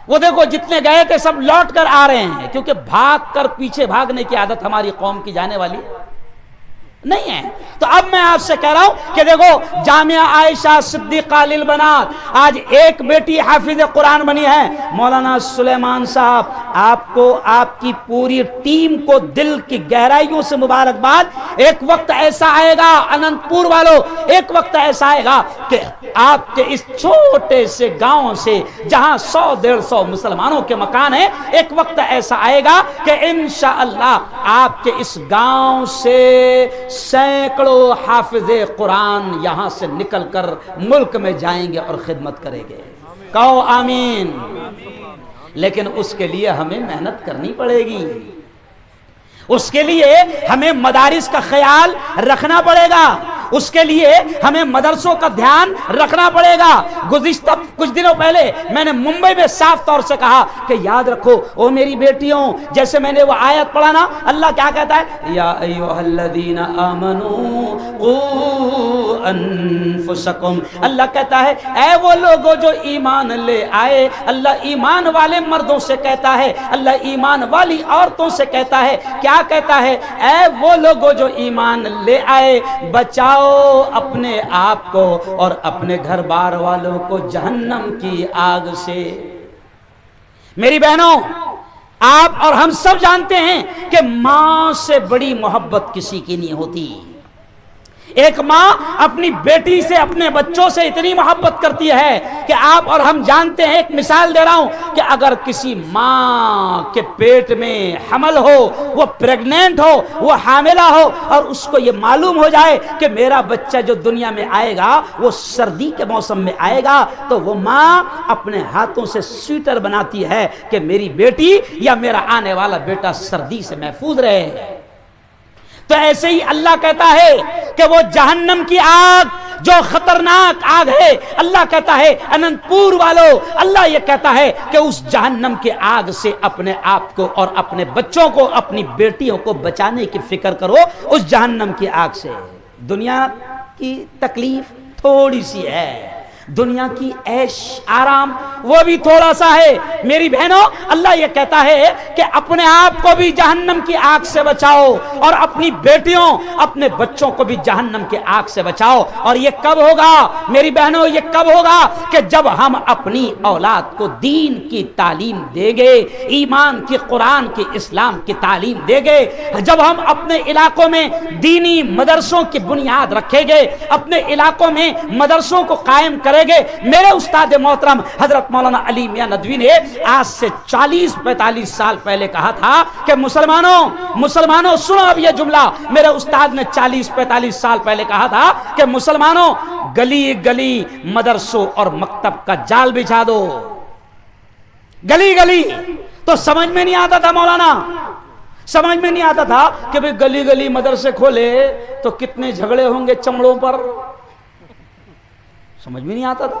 وہ دیکھو جتنے گئے تھے سب لوٹ کر آ رہے ہیں، کیونکہ بھاگ کر پیچھے بھاگنے کی عادت ہماری قوم کی جانے والی نہیں ہے۔ تو اب میں آپ سے کہہ رہا ہوں کہ دیکھو جامعہ عائشہ صدیقہ للبنات، آج ایک بیٹی حافظ قرآن بنی ہے، مولانا سلیمان صاحب، آپ کو آپ کی پوری ٹیم کو دل کی گہرائیوں سے مبارکباد۔ ایک وقت ایسا آئے گا اننت پور والوں، ایک وقت ایسا آئے گا کہ آپ کے اس چھوٹے سے گاؤں سے جہاں 100-150 مسلمانوں کے مکان ہیں، ایک وقت ایسا آئے گا کہ انشاءاللہ آپ کے اس گاؤں سے سینکڑوں حافظ قرآن یہاں سے نکل کر ملک میں جائیں گے اور خدمت کریں گے، کہو آمین۔ لیکن اس کے لیے ہمیں محنت کرنی پڑے گی، اس کے لیے ہمیں مدارس کا خیال رکھنا پڑے گا، اس کے لیے ہمیں مدرسوں کا دھیان رکھنا پڑے گا۔ گزشتہ کچھ دنوں پہلے میں نے ممبئی میں صاف طور سے کہا کہ یاد رکھو او میری بیٹیوں، جیسے میں نے وہ آیت پڑھا نا، اللہ کیا کہتا ہے، یا ایھا الذین آمنوا قوا انفسکم، اللہ کہتا ہے اے وہ لوگوں جو ایمان لے آئے، اللہ ایمان والے مردوں سے کہتا ہے، اللہ ایمان والی عورتوں سے کہتا ہے، کیا کہتا ہے، اے وہ لوگوں جو ایمان لے آئے، بچاؤ اپنے آپ کو اور اپنے گھر بار والوں کو جہنم کی آگ سے۔ میری بہنوں، آپ اور ہم سب جانتے ہیں کہ ماں سے بڑی محبت کسی کی نہیں ہوتی۔ ایک ماں اپنی بیٹی سے، اپنے بچوں سے اتنی محبت کرتی ہے کہ آپ اور ہم جانتے ہیں، ایک مثال دے رہا ہوں کہ اگر کسی ماں کے پیٹ میں حمل ہو، وہ پریگننٹ ہو، وہ حاملہ ہو، اور اس کو یہ معلوم ہو جائے کہ میرا بچہ جو دنیا میں آئے گا وہ سردی کے موسم میں آئے گا، تو وہ ماں اپنے ہاتھوں سے سویٹر بناتی ہے کہ میری بیٹی یا میرا آنے والا بیٹا سردی سے محفوظ رہے۔ تو ایسے ہی اللہ کہتا ہے کہ وہ جہنم کی آگ جو خطرناک آگ ہے، اللہ کہتا ہے اننت پور والوں، اللہ یہ کہتا ہے کہ اس جہنم کی آگ سے اپنے آپ کو اور اپنے بچوں کو، اپنی بیٹیوں کو بچانے کی فکر کرو اس جہنم کی آگ سے۔ دنیا کی تکلیف تھوڑی سی ہے، دنیا کی عیش آرام وہ بھی تھوڑا سا ہے۔ میری بہنوں، اللہ یہ کہتا ہے کہ اپنے آپ کو بھی جہنم کی آگ سے بچاؤ اور اپنی بیٹیوں، اپنے بچوں کو بھی جہنم کی آگ سے بچاؤ۔ اور یہ کب ہوگا میری بہنوں، یہ کب ہوگا کہ جب ہم اپنی اولاد کو دین کی تعلیم دیں گے، ایمان کی، قرآن کی، اسلام کی تعلیم دیں گے، جب ہم اپنے علاقوں میں دینی مدرسوں کی بنیاد رکھیں گے، اپنے علاقوں میں مدرسوں کو قائم کریں گے۔ میرے استاد محترم حضرت مولانا علی میاں ندوی نے آج سے 40-45 سال پہلے کہا تھا کہ مسلمانوں سنو اب یہ جملہ، میرے استاد نے 40-45 سال پہلے کہا تھا کہ مسلمانوں گلی گلی مدرسوں اور مکتب کا جال بچھا دو۔ گلی گلی تو سمجھ میں نہیں آتا تھا مولانا، سمجھ میں نہیں آتا تھا کہ بھئی گلی گلی مدرسے کھولے تو کتنے جھگڑے ہوں گے چمڑوں پر، سمجھ میں نہیں آتا تھا۔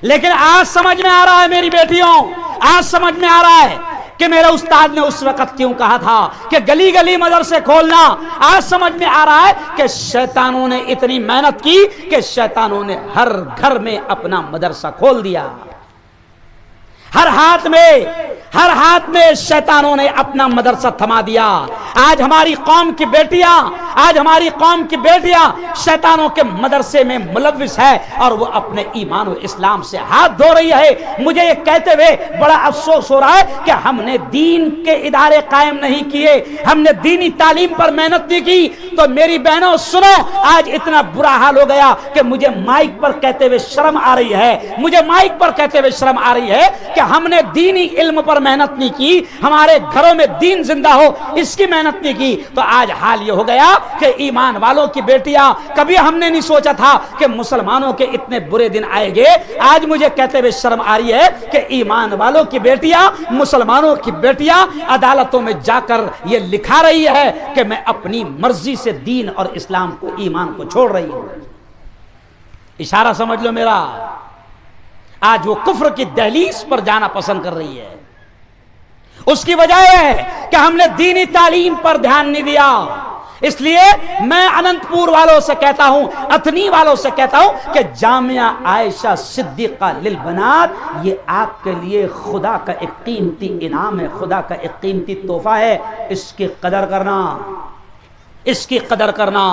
لیکن آج سمجھ میں آ رہا ہے میری بیٹیوں، آج سمجھ میں آ رہا ہے کہ میرے استاد نے اس وقت کیوں کہا تھا کہ گلی گلی مدرسے کھولنا۔ آج سمجھ میں آ رہا ہے کہ شیطانوں نے اتنی محنت کی کہ شیطانوں نے ہر گھر میں اپنا مدرسہ کھول دیا، ہر ہاتھ میں شیطانوں نے اپنا مدرسہ تھما دیا۔ آج ہماری قوم کی بیٹیاں شیطانوں کے مدرسے میں ملوث ہے اور وہ اپنے ایمان و اسلام سے ہاتھ دھو رہی ہے۔ مجھے یہ کہتے ہوئے بڑا افسوس ہو رہا ہے کہ ہم نے دین کے ادارے قائم نہیں کیے، ہم نے دینی تعلیم پر محنت نہیں کی۔ تو میری بہنوں سنو، آج اتنا برا حال ہو گیا کہ مجھے مائک پر کہتے ہوئے شرم آ رہی ہے، کہ ہم نے دینی علم پر محنت نہیں کی، ہمارے گھروں میں دین زندہ ہو اس کی محنت نہیں کی۔ تو آج حال یہ ہو گیا کہ ایمان والوں کی بیٹیاں، کبھی ہم نے نہیں سوچا تھا کہ مسلمانوں کے اتنے برے دن آئیں گے۔ آج مجھے کہتے ہوئے شرم آ رہی ہے کہ ایمان والوں کی بیٹیاں، مسلمانوں کی بیٹیاں عدالتوں میں جا کر یہ لکھا رہی ہے کہ میں اپنی مرضی سے دین اور اسلام کو، ایمان کو چھوڑ رہی ہوں۔ اشارہ سمجھ لو میرا، آج وہ کفر کی دہلیز پر جانا پسند کر رہی ہے۔ اس کی وجہ ہے کہ ہم نے دینی تعلیم پر دھیان نہیں دیا، اس لیے میں اننت پور والوں سے کہتا ہوں، اتنی والوں سے کہتا ہوں کہ جامعہ عائشہ صدیقہ للبنات یہ آپ کے لیے خدا کا ایک قیمتی انعام ہے، خدا کا ایک قیمتی تحفہ ہے، اس کی قدر کرنا، اس کی قدر کرنا،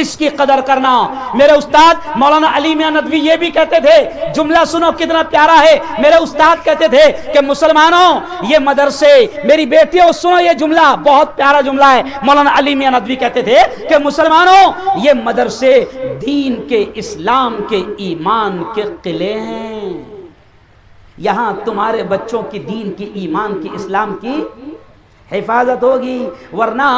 اس کی قدر کرنا۔ میرے استاد مولانا علی میاں ندوی یہ بھی کہتے تھے، جملہ سنو کتنا پیارا ہے، میرے استاد کہتے تھے کہ مسلمانوں یہ مدرسے، میری بیٹیوں سنو یہ جملہ بہت پیارا جملہ ہے، مولانا علی میاں ندوی کہتے تھے کہ مسلمانوں یہ مدرسے دین کے، اسلام کے، ایمان کے قلعے ہیں، یہاں تمہارے بچوں کی دین کی، ایمان کی، اسلام کی حفاظت ہوگی۔ ورنہ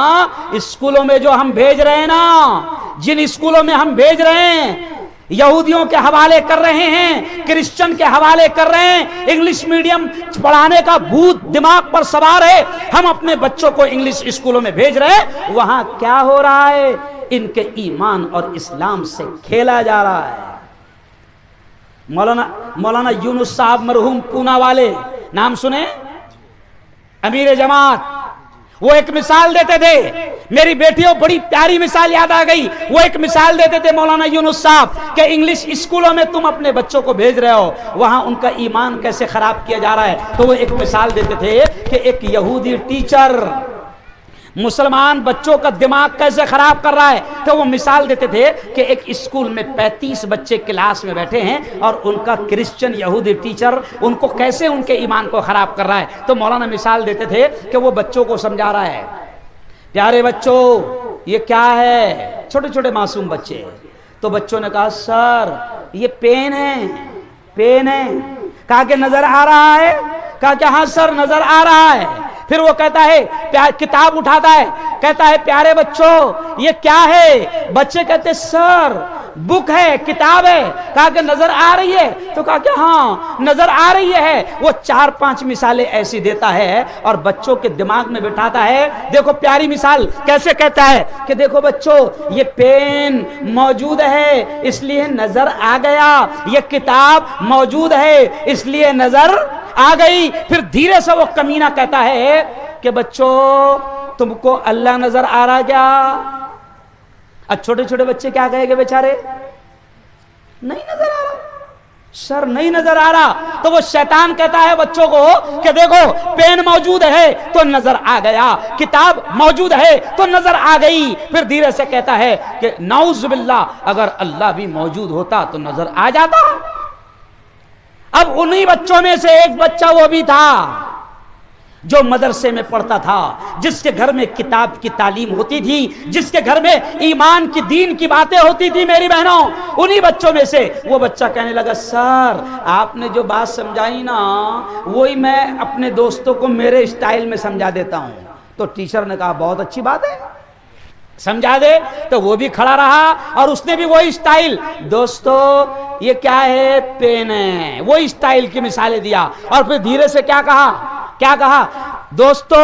اسکولوں میں جو ہم بھیج رہے ہیں نا، جن اسکولوں میں ہم بھیج رہے ہیں، یہودیوں کے حوالے کر رہے ہیں، کرسچن کے حوالے کر رہے ہیں، انگلش میڈیم پڑھانے کا بھوت دماغ پر سوار ہے، ہم اپنے بچوں کو انگلش اسکولوں میں بھیج رہے ہیں، وہاں کیا ہو رہا ہے؟ ان کے ایمان اور اسلام سے کھیلا جا رہا ہے۔ مولانا یونس صاحب مرحوم پونا والے، نام سنے؟ امیر جماعت، وہ ایک مثال دیتے تھے، میری بیٹیوں بڑی پیاری مثال یاد آ گئی، وہ ایک مثال دیتے تھے مولانا یونس صاحب کہ انگلش اسکولوں میں تم اپنے بچوں کو بھیج رہے ہو، وہاں ان کا ایمان کیسے خراب کیا جا رہا ہے۔ تو وہ ایک مثال دیتے تھے کہ ایک یہودی ٹیچر مسلمان بچوں کا دماغ کیسے خراب کر رہا ہے، تو وہ مثال دیتے تھے کہ ایک اسکول میں 35 بچے کلاس میں بیٹھے ہیں اور ان کا کرسچن یہودی ٹیچر ان کو کیسے ان کے ایمان کو خراب کر رہا ہے۔ تو مولانا مثال دیتے تھے کہ وہ بچوں کو سمجھا رہا ہے، پیارے بچوں یہ کیا ہے، چھوٹے چھوٹے معصوم بچے، تو بچوں نے کہا سر یہ پین ہے، پین ہے، کہا کہ نظر آ رہا ہے، کہا کہ ہاں سر نظر آ رہا ہے۔ پھر وہ کہتا ہے، کتاب اٹھاتا ہے، کہتا ہے پیارے بچوں یہ کیا ہے؟ بچے کہتے سر بک ہے، کتاب ہے، کہا کہ نظر آ رہی ہے، تو کہا کہ ہاں نظر آ رہی ہے۔ وہ 4-5 مثالیں ایسی دیتا ہے اور بچوں کے دماغ میں بٹھاتا ہے۔ دیکھو پیاری مثال کیسے کہتا ہے کہ دیکھو بچوں یہ پین موجود ہے اس لیے نظر آ گیا، یہ کتاب موجود ہے اس لیے نظر آ گئی۔ پھر دھیرے سے وہ کمینہ کہتا ہے کہ بچوں تم کو اللہ نظر آ رہا کیا؟ اب چھوٹے چھوٹے بچے کیا کہیں گے بیچارے؟ نہیں نظر آ رہا سر، نہیں نظر آ رہا۔ تو وہ شیطان کہتا ہے بچوں کو کہ دیکھو پین موجود ہے تو نظر آ گیا، کتاب موجود ہے تو نظر آ گئی۔ پھر دھیرے سے کہتا ہے کہ نعوذ باللہ اگر اللہ بھی موجود ہوتا تو نظر آ جاتا۔ اب انہی بچوں میں سے ایک بچہ وہ بھی تھا جو مدرسے میں پڑھتا تھا، جس کے گھر میں کتاب کی تعلیم ہوتی تھی، جس کے گھر میں ایمان کی، دین کی باتیں ہوتی تھی۔ میری بہنوں انہی بچوں میں سے وہ بچہ کہنے لگا سر آپ نے جو بات سمجھائی نا وہی میں اپنے دوستوں کو میرے اسٹائل میں سمجھا دیتا ہوں۔ تو ٹیچر نے کہا بہت اچھی بات ہے، سمجھا دے۔ تو وہ بھی کھڑا رہا اور اس نے بھی وہی اسٹائل، دوستو یہ کیا ہے؟ پین ہے، وہی اسٹائل کی مثالیں دیا۔ اور پھر دھیرے سے کیا کہا دوستو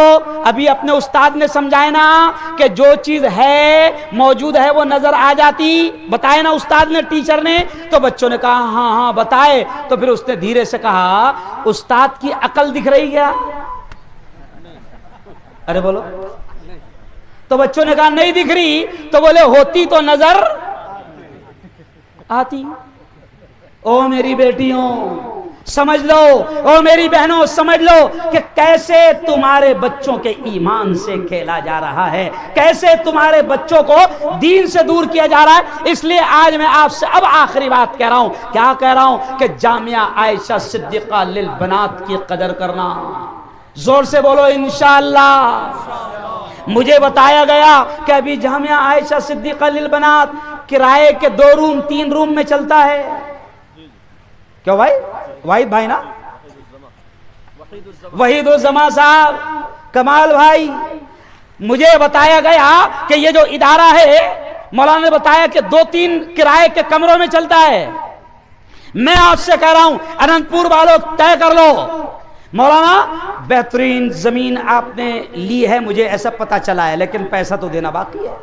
ابھی اپنے استاد نے سمجھائے نا کہ جو چیز ہے موجود ہے وہ نظر آ جاتی، بتائے نا استاد نے، ٹیچر نے۔ تو بچوں نے کہا ہاں ہاں بتائے۔ تو پھر اس نے دھیرے سے کہا استاد کی عقل دکھ رہی کیا؟ ارے بولو۔ تو بچوں نے کہا نہیں دکھ رہی۔ تو بولے ہوتی تو نظر آتی۔ او میری بیٹیوں سمجھ لو، او میری بہنوں سمجھ لو کہ کیسے تمہارے بچوں کے ایمان سے کھیلا جا رہا ہے، کیسے تمہارے بچوں کو دین سے دور کیا جا رہا ہے۔ اس لیے آج میں آپ سے اب آخری بات کہہ رہا ہوں، کیا کہہ رہا ہوں کہ جامعہ عائشہ صدیقہ للبنات کی قدر کرنا۔ زور سے بولو انشاءاللہ۔ مجھے بتایا گیا کہ ابھی جامعہ عائشہ صدیقہ للبنات کرائے کے 2 روم 3 روم میں چلتا ہے۔ کیوں بھائی؟ واحد بھائی نا، وحید الزما صاحب، کمال بھائی، مجھے بتایا گیا کہ یہ جو ادارہ ہے مولانا نے بتایا کہ 2-3 کرائے کے کمروں میں چلتا ہے۔ میں آپ سے کہہ رہا ہوں اننت پور والوں طے کر لو، مولانا بہترین زمین آپ نے لی ہے، مجھے ایسا پتا چلا ہے، لیکن پیسہ تو دینا باقی ہے۔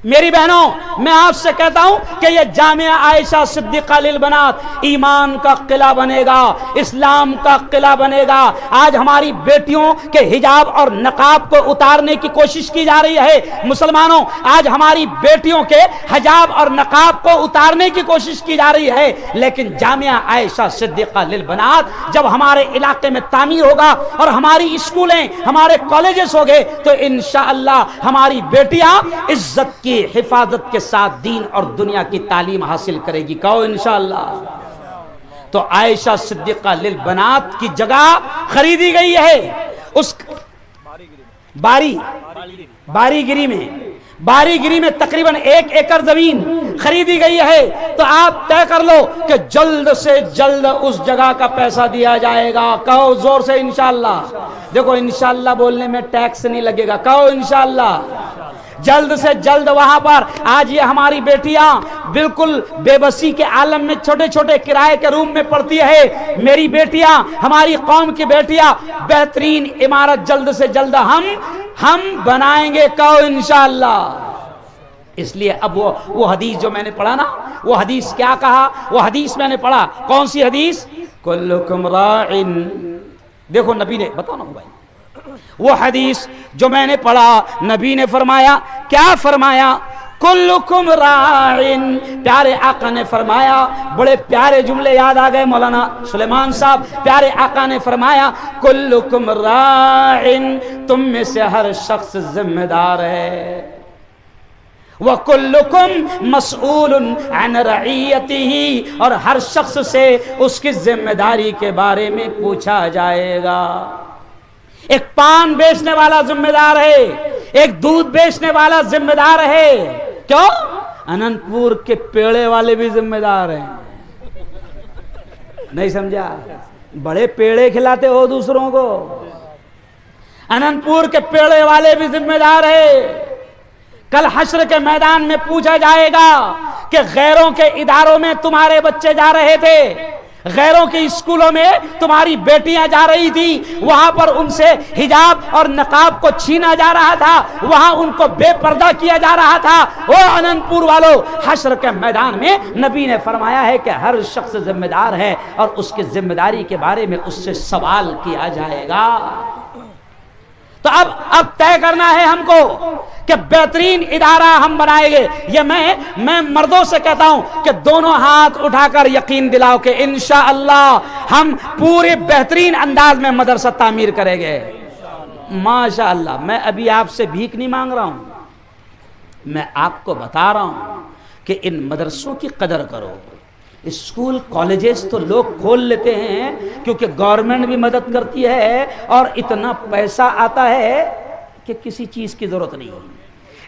میری بہنوں، میں آپ سے کہتا ہوں کہ یہ جامعہ عائشہ صدیقہ للبنات ایمان کا قلعہ بنے گا، اسلام کا قلعہ بنے گا۔ آج ہماری بیٹیوں کے حجاب اور نقاب کو اتارنے کی کوشش کی جا رہی ہے۔ مسلمانوں، آج ہماری بیٹیوں کے حجاب اور نقاب کو اتارنے کی کوشش کی جا رہی ہے، لیکن جامعہ عائشہ صدیقہ للبنات جب ہمارے علاقے میں تعمیر ہوگا اور ہماری اسکولیں، ہمارے کالجز ہو گئے، تو انشاءاللہ ہماری بیٹیاں عزت کی حفاظت کے ساتھ دین اور دنیا کی تعلیم حاصل کرے گی۔ کہو انشاءاللہ۔ تو عائشہ صدیقہ للبنات کی جگہ خریدی گئی ہے اس باری گری میں تقریباً 1 ایکڑ زمین خریدی گئی ہے۔ تو آپ طے کر لو کہ جلد سے جلد اس جگہ کا پیسہ دیا جائے گا۔ کہو زور سے انشاءاللہ۔ دیکھو انشاءاللہ بولنے میں ٹیکس نہیں لگے گا، کہو انشاءاللہ۔ جلد سے جلد وہاں پر آج یہ ہماری بیٹیاں بالکل بے بسی کے عالم میں چھوٹے چھوٹے کرائے کے روم میں پڑتی ہے۔ میری بیٹیاں، ہماری قوم کی بیٹیاں بہترین عمارت جلد سے جلد ہم بنائیں گے، کہو انشاءاللہ۔ اس لیے اب وہ حدیث جو میں نے پڑھا نا، وہ حدیث کیا کہا؟ وہ حدیث میں نے پڑھا، کون سی حدیث؟ کلکم راعن۔ دیکھو نبی نے، بتاؤ نا بھائی، وہ حدیث جو میں نے پڑھا، نبی نے فرمایا، کیا فرمایا؟ کلکم راعن۔ پیارے آقا نے فرمایا، بڑے پیارے جملے یاد آ گئے مولانا سلیمان صاحب۔ پیارے آقا نے فرمایا کلکم راعن، تم میں سے ہر شخص ذمہ دار ہے، وَكُلُّكُمْ مَسْئُولٌ عَنْ رَعِيَّتِهِ، اور ہر شخص سے اس کی ذمہ داری کے بارے میں پوچھا جائے گا۔ ایک پان بیچنے والا ذمہ دار ہے، ایک دودھ بیچنے والا ذمہ دار ہے، کیوں؟ اننت پور کے پیڑے والے بھی ذمہ دار ہیں۔ نہیں سمجھا؟ بڑے پیڑے کھلاتے ہو دوسروں کو، اننت پور کے پیڑے والے بھی ذمہ دار ہے۔ کل حشر کے میدان میں پوچھا جائے گا کہ غیروں کے اداروں میں تمہارے بچے جا رہے تھے، غیروں کے اسکولوں میں تمہاری بیٹیاں جا رہی تھی، وہاں پر ان سے حجاب اور نقاب کو چھینا جا رہا تھا، وہاں ان کو بے پردہ کیا جا رہا تھا۔ او اننت پور والو، حشر کے میدان میں نبی نے فرمایا ہے کہ ہر شخص ذمہ دار ہے اور اس کی ذمہ داری کے بارے میں اس سے سوال کیا جائے گا۔ تو اب طے کرنا ہے ہم کو کہ بہترین ادارہ ہم بنائیں گے۔ یہ میں مردوں سے کہتا ہوں کہ دونوں ہاتھ اٹھا کر یقین دلاؤ کہ انشاءاللہ ہم پورے بہترین انداز میں مدرسہ تعمیر کریں گے۔ ماشاءاللہ، میں ابھی آپ سے بھیک نہیں مانگ رہا ہوں، میں آپ کو بتا رہا ہوں کہ ان مدرسوں کی قدر کرو۔ اسکول کالجز تو لوگ کھول لیتے ہیں کیونکہ گورنمنٹ بھی مدد کرتی ہے اور اتنا پیسہ آتا ہے کہ کسی چیز کی ضرورت نہیں،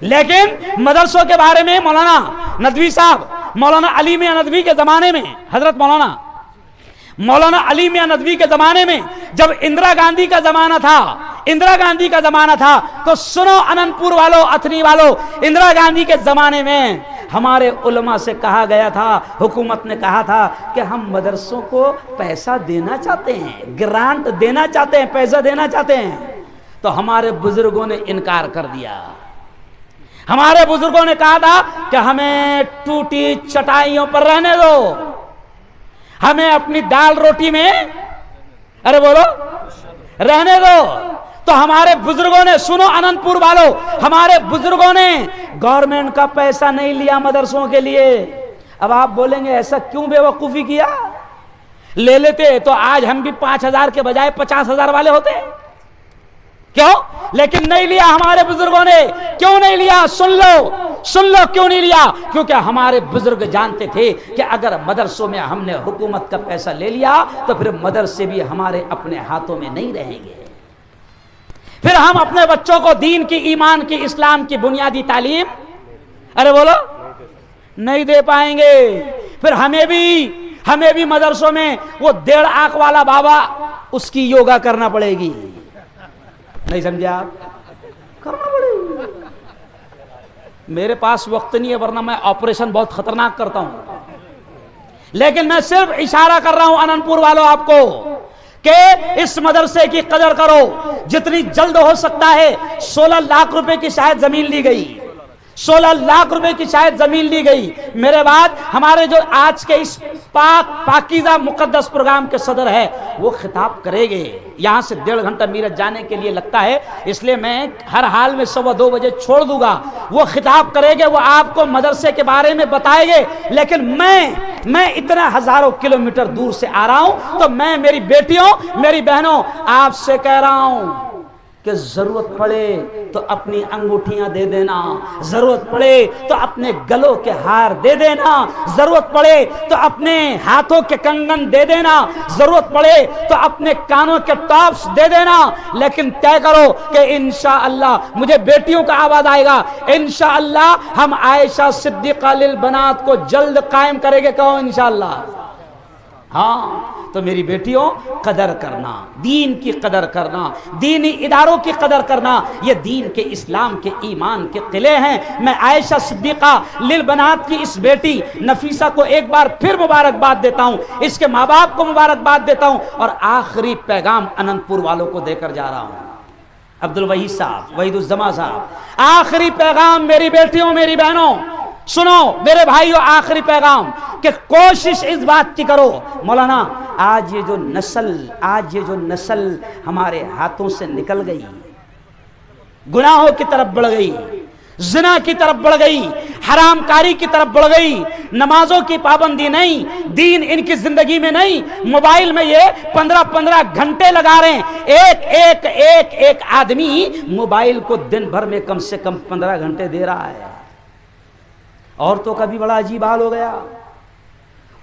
لیکن مدرسوں کے بارے میں مولانا ندوی صاحب، مولانا علی میاں ندوی کے زمانے میں، حضرت مولانا علی میاں ندوی کے زمانے میں جب اندرا گاندھی کا زمانہ تھا تو سنو اننت پور والو، اتھنی والو، اندرا گاندھی کے زمانے میں ہمارے علماء سے کہا گیا تھا، حکومت نے کہا تھا کہ ہم مدرسوں کو پیسہ دینا چاہتے ہیں، گرانٹ دینا چاہتے ہیں، پیسہ دینا چاہتے ہیں، تو ہمارے بزرگوں نے انکار کر دیا۔ ہمارے بزرگوں نے کہا تھا کہ ہمیں ٹوٹی چٹائیوں پر رہنے دو، ہمیں اپنی دال روٹی میں رہنے دو۔ تو ہمارے بزرگوں نے، سنو اننت پور والو، ہمارے بزرگوں نے گورنمنٹ کا پیسہ نہیں لیا مدرسوں کے لیے۔ اب آپ بولیں گے ایسا کیوں بے وقوفی کیا؟ لے لیتے تو آج ہم بھی 5,000 کے بجائے 50,000 والے ہوتے، کیوں؟ لیکن نہیں لیا ہمارے بزرگوں نے۔ کیوں نہیں لیا؟ سن لو کیوں نہیں لیا؟ کیونکہ ہمارے بزرگ جانتے تھے کہ اگر مدرسوں میں ہم نے حکومت کا پیسہ لے لیا تو پھر مدرسے بھی ہمارے اپنے ہاتھوں میں نہیں رہیں گے، پھر ہم اپنے بچوں کو دین کی، ایمان کی، اسلام کی بنیادی تعلیم نہیں دے پائیں گے۔ پھر ہمیں بھی مدرسوں میں وہ 1.5 آنکھ والا بابا، اس کی یوگا کرنا پڑے گی۔ نہیں سمجھے آپ؟ کرنا پڑے گی۔ میرے پاس وقت نہیں ہے ورنہ میں آپریشن بہت خطرناک کرتا ہوں، لیکن میں صرف اشارہ کر رہا ہوں اننت پور والوں آپ کو کہ اس مدرسے کی قدر کرو۔ جتنی جلد ہو سکتا ہے 16 لاکھ روپے کی شاید زمین لی گئی، 16 لاکھ روپے کی شاید زمین لی گئی. میرے بعد ہمارے جو آج کے اس پاکیزہ مقدس پروگرام کے صدر ہے وہ خطاب کرے گے. یہاں سے 1.5 گھنٹہ میرٹھ جانے کے لیے لگتا ہے، اس لیے میں ہر حال میں 1:15 بجے چھوڑ دوں گا. وہ خطاب کرے گے، وہ آپ کو مدرسے کے بارے میں بتائے گے. لیکن میں اتنا ہزاروں کلومیٹر دور سے آ رہا ہوں، تو میں میری بیٹیوں، میری بہنوں، آپ سے کہہ رہا ہوں کہ ضرورت پڑے تو اپنی انگوٹھیاں دے دینا، ضرورت پڑے تو اپنے گلوں کے ہار دے دینا، ضرورت پڑے تو اپنے ہاتھوں کے کنگن دے دینا، ضرورت پڑے تو اپنے کانوں کے ٹاپس دے دینا. لیکن طے کرو کہ انشاءاللہ مجھے بیٹیوں کا آواز آئے گا، انشاءاللہ ہم عائشہ صدیقہ للبنات کو جلد قائم کریں گے. کہو انشاءاللہ. ہاں تو میری بیٹیوں، قدر کرنا، دین کی قدر کرنا، دینی اداروں کی قدر کرنا، یہ دین کے، اسلام کے، ایمان کے قلعے ہیں. میں عائشہ صدیقہ للبنات کی اس بیٹی نفیسہ کو ایک بار پھر مبارکباد دیتا ہوں، اس کے ماں باپ کو مبارکباد دیتا ہوں، اور آخری پیغام اننت پور والوں کو دے کر جا رہا ہوں. عبدالوحید صاحب، وحید الزما صاحب، آخری پیغام میری بیٹیوں، میری بہنوں سنو، میرے بھائیوں، آخری پیغام کہ کوشش اس بات کی کرو. مولانا آج یہ جو نسل ہمارے ہاتھوں سے نکل گئی، گناہوں کی طرف بڑھ گئی، زنا کی طرف بڑھ گئی، حرام کاری کی طرف بڑھ گئی، نمازوں کی پابندی نہیں، دین ان کی زندگی میں نہیں، موبائل میں یہ 15 گھنٹے لگا رہے ہیں. ایک آدمی موبائل کو دن بھر میں کم سے کم 15 گھنٹے دے رہا ہے. عورتوں کا بھی بڑا عجیب حال ہو گیا.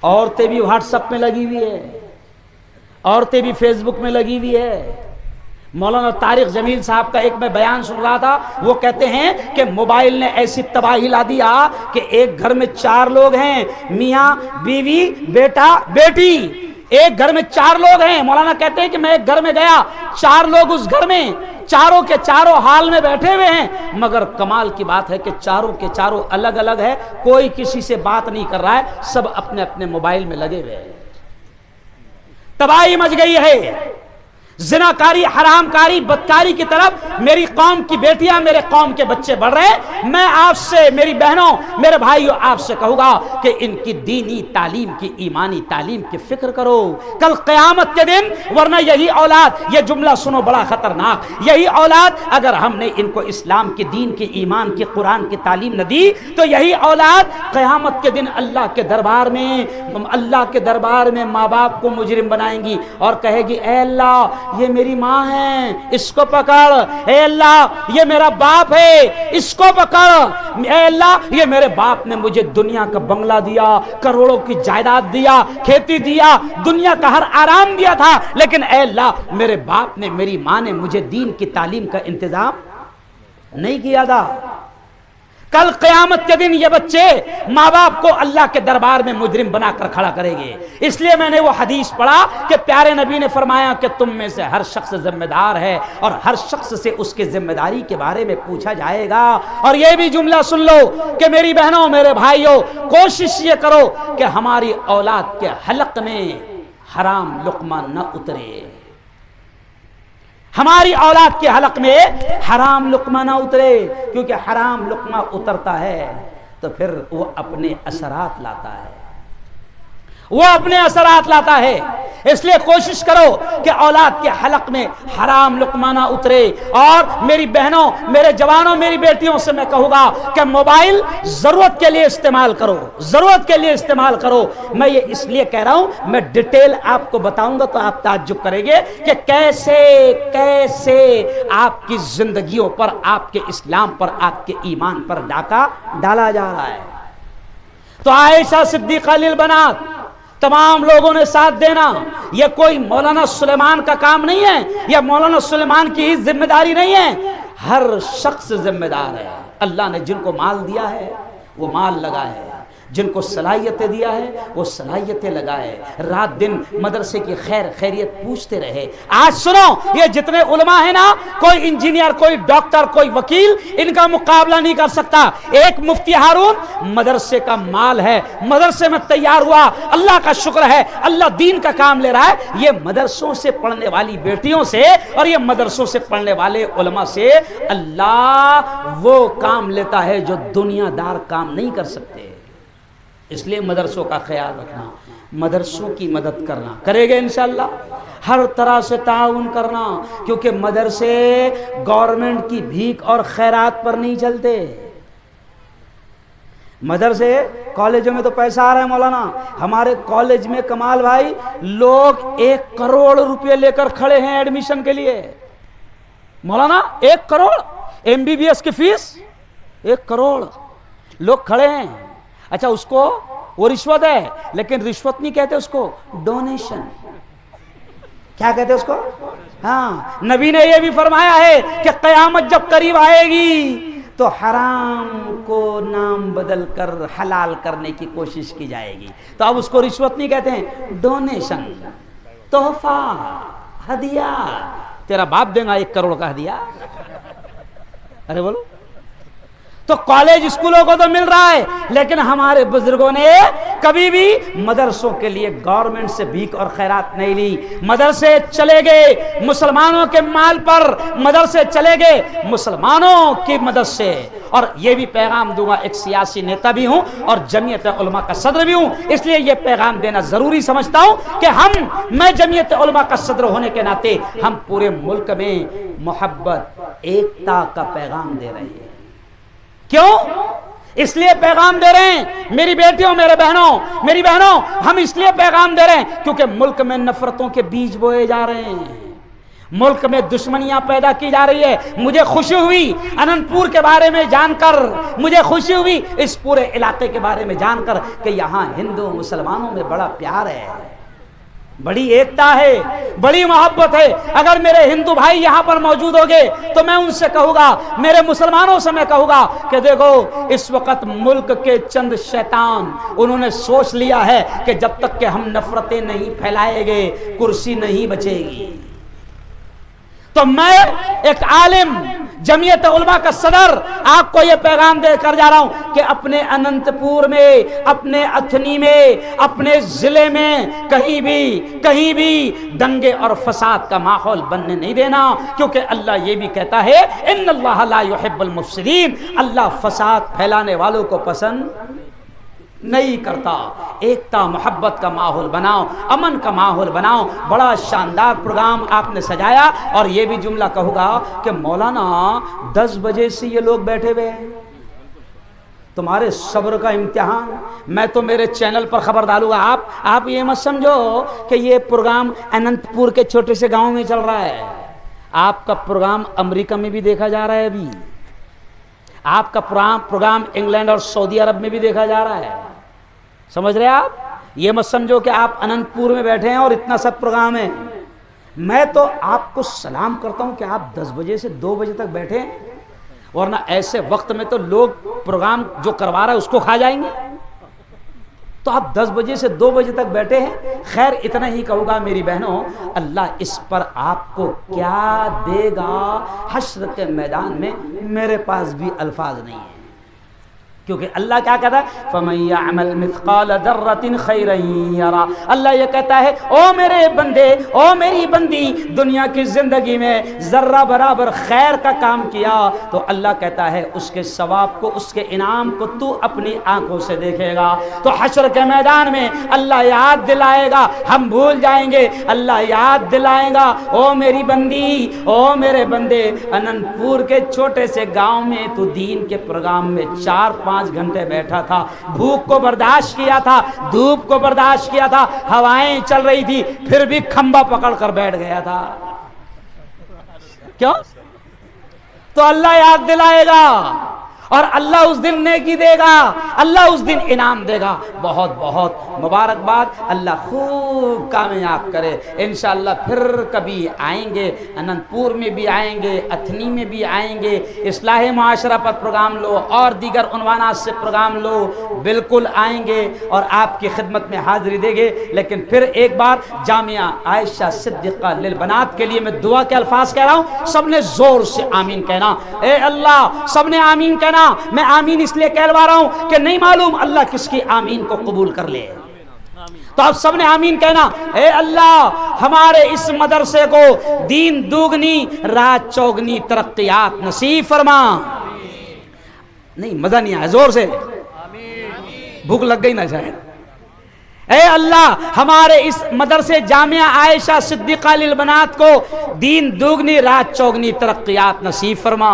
عورتیں بھی واٹس ایپ میں لگی ہوئی ہے، عورتیں بھی فیس بک میں لگی ہوئی ہے. مولانا طارق جمیل صاحب کا ایک میں بیان سن رہا تھا، وہ کہتے ہیں کہ موبائل نے ایسی تباہی لا دیا کہ ایک گھر میں 4 لوگ ہیں، میاں بیوی بیٹا بیٹی، ایک گھر میں 4 لوگ ہیں. مولانا کہتے ہیں کہ میں ایک گھر میں گیا، 4 لوگ اس گھر میں، چاروں کے چاروں حال میں بیٹھے ہوئے ہیں، مگر کمال کی بات ہے کہ چاروں کے چاروں الگ الگ ہے، کوئی کسی سے بات نہیں کر رہا ہے، سب اپنے اپنے موبائل میں لگے ہوئے ہیں. تباہی مچ گئی ہے. زناکاری، حرام کاری، بدکاری کی طرف میری قوم کی بیٹیاں، میرے قوم کے بچے بڑھ رہے ہیں. میں آپ سے، میری بہنوں، میرے بھائیوں، آپ سے کہوں گا کہ ان کی دینی تعلیم کی، ایمانی تعلیم کی فکر کرو. کل قیامت کے دن، ورنہ یہی اولاد، یہ جملہ سنو بڑا خطرناک، یہی اولاد اگر ہم نے ان کو اسلام کی، دین کی، ایمان کی، قرآن کی تعلیم نہ دی تو یہی اولاد قیامت کے دن اللہ کے دربار میں ماں باپ کو مجرم بنائیں گی اور کہے گی اے اللہ یہ میری ماں ہے، اس کو پکڑ. اے اللہ یہ میرا باپ ہے، اس کو پکڑ. اے اللہ یہ میرے باپ نے مجھے دنیا کا بنگلہ دیا، کروڑوں کی جائیداد دیا، کھیتی دیا، دنیا کا ہر آرام دیا تھا، لیکن اے اللہ میرے باپ نے، میری ماں نے مجھے دین کی تعلیم کا انتظام نہیں کیا تھا. کل قیامت کے دن یہ بچے ماں باپ کو اللہ کے دربار میں مجرم بنا کر کھڑا کریں گے. اس لیے میں نے وہ حدیث پڑھا کہ پیارے نبی نے فرمایا کہ تم میں سے ہر شخص ذمہ دار ہے اور ہر شخص سے اس کے ذمہ داری کے بارے میں پوچھا جائے گا. اور یہ بھی جملہ سن لو کہ میری بہنوں، میرے بھائیوں، کوشش یہ کرو کہ ہماری اولاد کے حلق میں حرام لقمہ نہ اترے، ہماری اولاد کے حلق میں حرام لقمہ نہ اترے، کیونکہ حرام لقمہ اترتا ہے تو پھر وہ اپنے اثرات لاتا ہے، وہ اپنے اثرات لاتا ہے. اس لیے کوشش کرو کہ اولاد کے حلق میں حرام لقمہ نہ اترے. اور میری بہنوں، میرے جوانوں، میری بیٹیوں سے میں کہوں گا کہ موبائل ضرورت کے لیے استعمال کرو، ضرورت کے لیے استعمال کرو. میں یہ اس لیے کہہ رہا ہوں، میں ڈیٹیل آپ کو بتاؤں گا تو آپ تعجب کریں گے کہ کیسے آپ کی زندگیوں پر، آپ کے اسلام پر، آپ کے ایمان پر ڈاکہ ڈالا جا رہا ہے. تو عائشہ صدیقہ للبنات، تمام لوگوں نے ساتھ دینا. یہ کوئی مولانا سلیمان کا کام نہیں ہے، یہ مولانا سلیمان کی ہی ذمہ داری نہیں ہے، ہر شخص ذمہ دار ہے. اللہ نے جن کو مال دیا ہے وہ مال لگائے، جن کو صلاحیتیں دیا ہے وہ صلاحیتیں لگائے، رات دن مدرسے کی خیر خیریت پوچھتے رہے۔ آج سنو، یہ جتنے علماء ہیں نا، کوئی انجینئر، کوئی ڈاکٹر، کوئی وکیل ان کا مقابلہ نہیں کر سکتا۔ ایک مفتی ہارون مدرسے کا مال ہے، مدرسے میں تیار ہوا، اللہ کا شکر ہے، اللہ دین کا کام لے رہا ہے۔ یہ مدرسوں سے پڑھنے والی بیٹیوں سے اور یہ مدرسوں سے پڑھنے والے علماء سے اللہ وہ کام لیتا ہے جو دنیا دار کام نہیں کر سکتے۔ اس لیے مدرسوں کا خیال رکھنا، مدرسوں کی مدد کرنا، کرے گے انشاءاللہ، ہر طرح سے تعاون کرنا، کیونکہ مدرسے گورنمنٹ کی بھیک اور خیرات پر نہیں چلتے۔ مدرسے کالجوں میں تو پیسہ آ رہا ہے مولانا، ہمارے کالج میں کمال بھائی لوگ 1 کروڑ روپے لے کر کھڑے ہیں ایڈمیشن کے لیے۔ مولانا 1 کروڑ MBBS کی فیس، 1 کروڑ لوگ کھڑے ہیں۔ اچھا اس کو وہ رشوت ہے، لیکن رشوت نہیں کہتے اس کو، ڈونیشن۔ کیا کہتے اس کو؟ ہاں، نبی نے یہ بھی فرمایا ہے کہ قیامت جب قریب آئے گی تو حرام کو نام بدل کر حلال کرنے کی کوشش کی جائے گی، تو اب اس کو رشوت نہیں کہتے ہیں، ڈونیشن، تحفہ، ہدیہ۔ تیرا باپ دے گا 1 کروڑ کا ہدیہ؟ ارے بولو، تو کالج اسکولوں کو تو مل رہا ہے، لیکن ہمارے بزرگوں نے کبھی بھی مدرسوں کے لیے گورنمنٹ سے بھیک اور خیرات نہیں لی۔ مدرسے چلے گئے مسلمانوں کے مال پر، مدرسے چلے گئے مسلمانوں کی مدد سے۔ اور یہ بھی پیغام دوں گا، ایک سیاسی نیتا بھی ہوں اور جمعیت علماء کا صدر بھی ہوں، اس لیے یہ پیغام دینا ضروری سمجھتا ہوں کہ میں جمعیت علماء کا صدر ہونے کے ناطے ہم پورے ملک میں محبت، ایکتا کا پیغام دے رہے ہیں۔ کیوں؟ اس لیے پیغام دے رہے ہیں میری بیٹیوں، میرے بہنوں، ہم اس لیے پیغام دے رہے ہیں کیونکہ ملک میں نفرتوں کے بیج بوئے جا رہے ہیں، ملک میں دشمنیاں پیدا کی جا رہی ہے۔ مجھے خوشی ہوئی اننت پور کے بارے میں جان کر، مجھے خوشی ہوئی اس پورے علاقے کے بارے میں جان کر کہ یہاں ہندو مسلمانوں میں بڑا پیار ہے، بڑی ایکتا ہے، بڑی محبت ہے۔ اگر میرے ہندو بھائی یہاں پر موجود ہوگے تو میں ان سے کہوں گا، میرے مسلمانوں سے میں کہوں گا کہ دیکھو اس وقت ملک کے چند شیطان انہوں نے سوچ لیا ہے کہ جب تک کہ ہم نفرتیں نہیں پھیلائیں گے کرسی نہیں بچے گی۔ تو میں ایک عالم، جمعیت علماء کا صدر آپ کو یہ پیغام دے کر جا رہا ہوں کہ اپنے اننت پور میں، اپنے اتھنی میں، اپنے ضلع میں کہیں بھی دنگے اور فساد کا ماحول بننے نہیں دینا، کیونکہ اللہ یہ بھی کہتا ہے ان اللہ لا يحب المفسدین، اللہ فساد پھیلانے والوں کو پسند نہیں کرتا۔ ایکتا محبت کا ماحول بناؤ، امن کا ماحول بناؤ۔ بڑا شاندار پروگرام آپ نے سجایا، اور یہ بھی جملہ کہوں گا کہ مولانا 10 بجے سے یہ لوگ بیٹھے ہوئے ہیں، تمہارے صبر کا امتحان۔ میں تو میرے چینل پر خبر ڈالوں گا، آپ یہ مت سمجھو کہ یہ پروگرام اننت پور کے چھوٹے سے گاؤں میں چل رہا ہے، آپ کا پروگرام امریکہ میں بھی دیکھا جا رہا ہے، ابھی آپ کا پروگرام انگلینڈ اور سعودی عرب میں بھی دیکھا جا رہا ہے۔ سمجھ رہے آپ؟ یہ مت سمجھو کہ آپ اننت پور میں بیٹھے ہیں اور اتنا سب پروگرام ہے۔ میں تو آپ کو سلام کرتا ہوں کہ آپ 10 بجے سے 2 بجے تک بیٹھے ہیں، ورنہ ایسے وقت میں تو لوگ پروگرام جو کروا رہا ہے اس کو کھا جائیں گے۔ تو آپ 10 بجے سے 2 بجے تک بیٹھے ہیں۔ خیر اتنا ہی کہوں گا میری بہنوں، اللہ اس پر آپ کو کیا دے گا حشر کے میدان میں میرے پاس بھی الفاظ نہیں ہیں، کیونکہ اللہ کیا کہتا ہے فَمَن يَعْمَلْ مِثْقَالَ ذَرَّةٍ خَيْرًا يَرَهُ۔ اللہ یہ کہتا ہے او میرے بندے، او میری بندی، دنیا کی زندگی میں ذرہ برابر خیر کا کام کیا تو اللہ کہتا ہے اس کے ثواب کو، اس کے انعام کو تو اپنی آنکھوں سے دیکھے گا۔ تو حشر کے میدان میں اللہ یاد دلائے گا، ہم بھول جائیں گے، اللہ یاد دلائے گا او میری بندی، او میرے بندے، اننت پور کے چھوٹے سے گاؤں میں تو دین کے پروگرام میں 4-5 گھنٹے بیٹھا تھا، بھوک کو برداشت کیا تھا، دھوپ کو برداشت کیا تھا، ہوائیں چل رہی تھی، پھر بھی کھمبا پکڑ کر بیٹھ گیا تھا۔ کیوں؟ تو اللہ یاد دلائے گا۔ اور اللہ اس دن نیکی دے گا، اللہ اس دن انعام دے گا۔ بہت بہت مبارکباد، اللہ خوب کامیاب کرے۔ انشاءاللہ پھر کبھی آئیں گے، اننت پور میں بھی آئیں گے، اتھنی میں بھی آئیں گے، اصلاح معاشرہ پر پروگرام لو اور دیگر عنوانات سے پروگرام لو، بالکل آئیں گے اور آپ کی خدمت میں حاضری دیں گے۔ لیکن پھر ایک بار جامعہ عائشہ صدیقہ للبنات کے لیے میں دعا کے الفاظ کہہ رہا ہوں، سب نے زور سے آمین کہنا۔ اے اللہ، سب نے آمین کہنا۔ میں آمین اس لیے کہلوا رہا ہوں کہ نہیں معلوم اللہ کس کی آمین کو قبول کر لے، تو آپ سب نے آمین کہنا۔ اے اللہ، ہمارے اس مدرسے کو دین دوگنی رات چوگنی ترقیات نصیب فرما۔ نہیں مزہ نہیں آیا، زور سے بھوک لگ گئی نہ شاید۔ اے اللہ، ہمارے اس مدرسے جامعہ عائشہ صدیقہ للبنات کو دین دوگنی رات چوگنی ترقیات نصیب فرما۔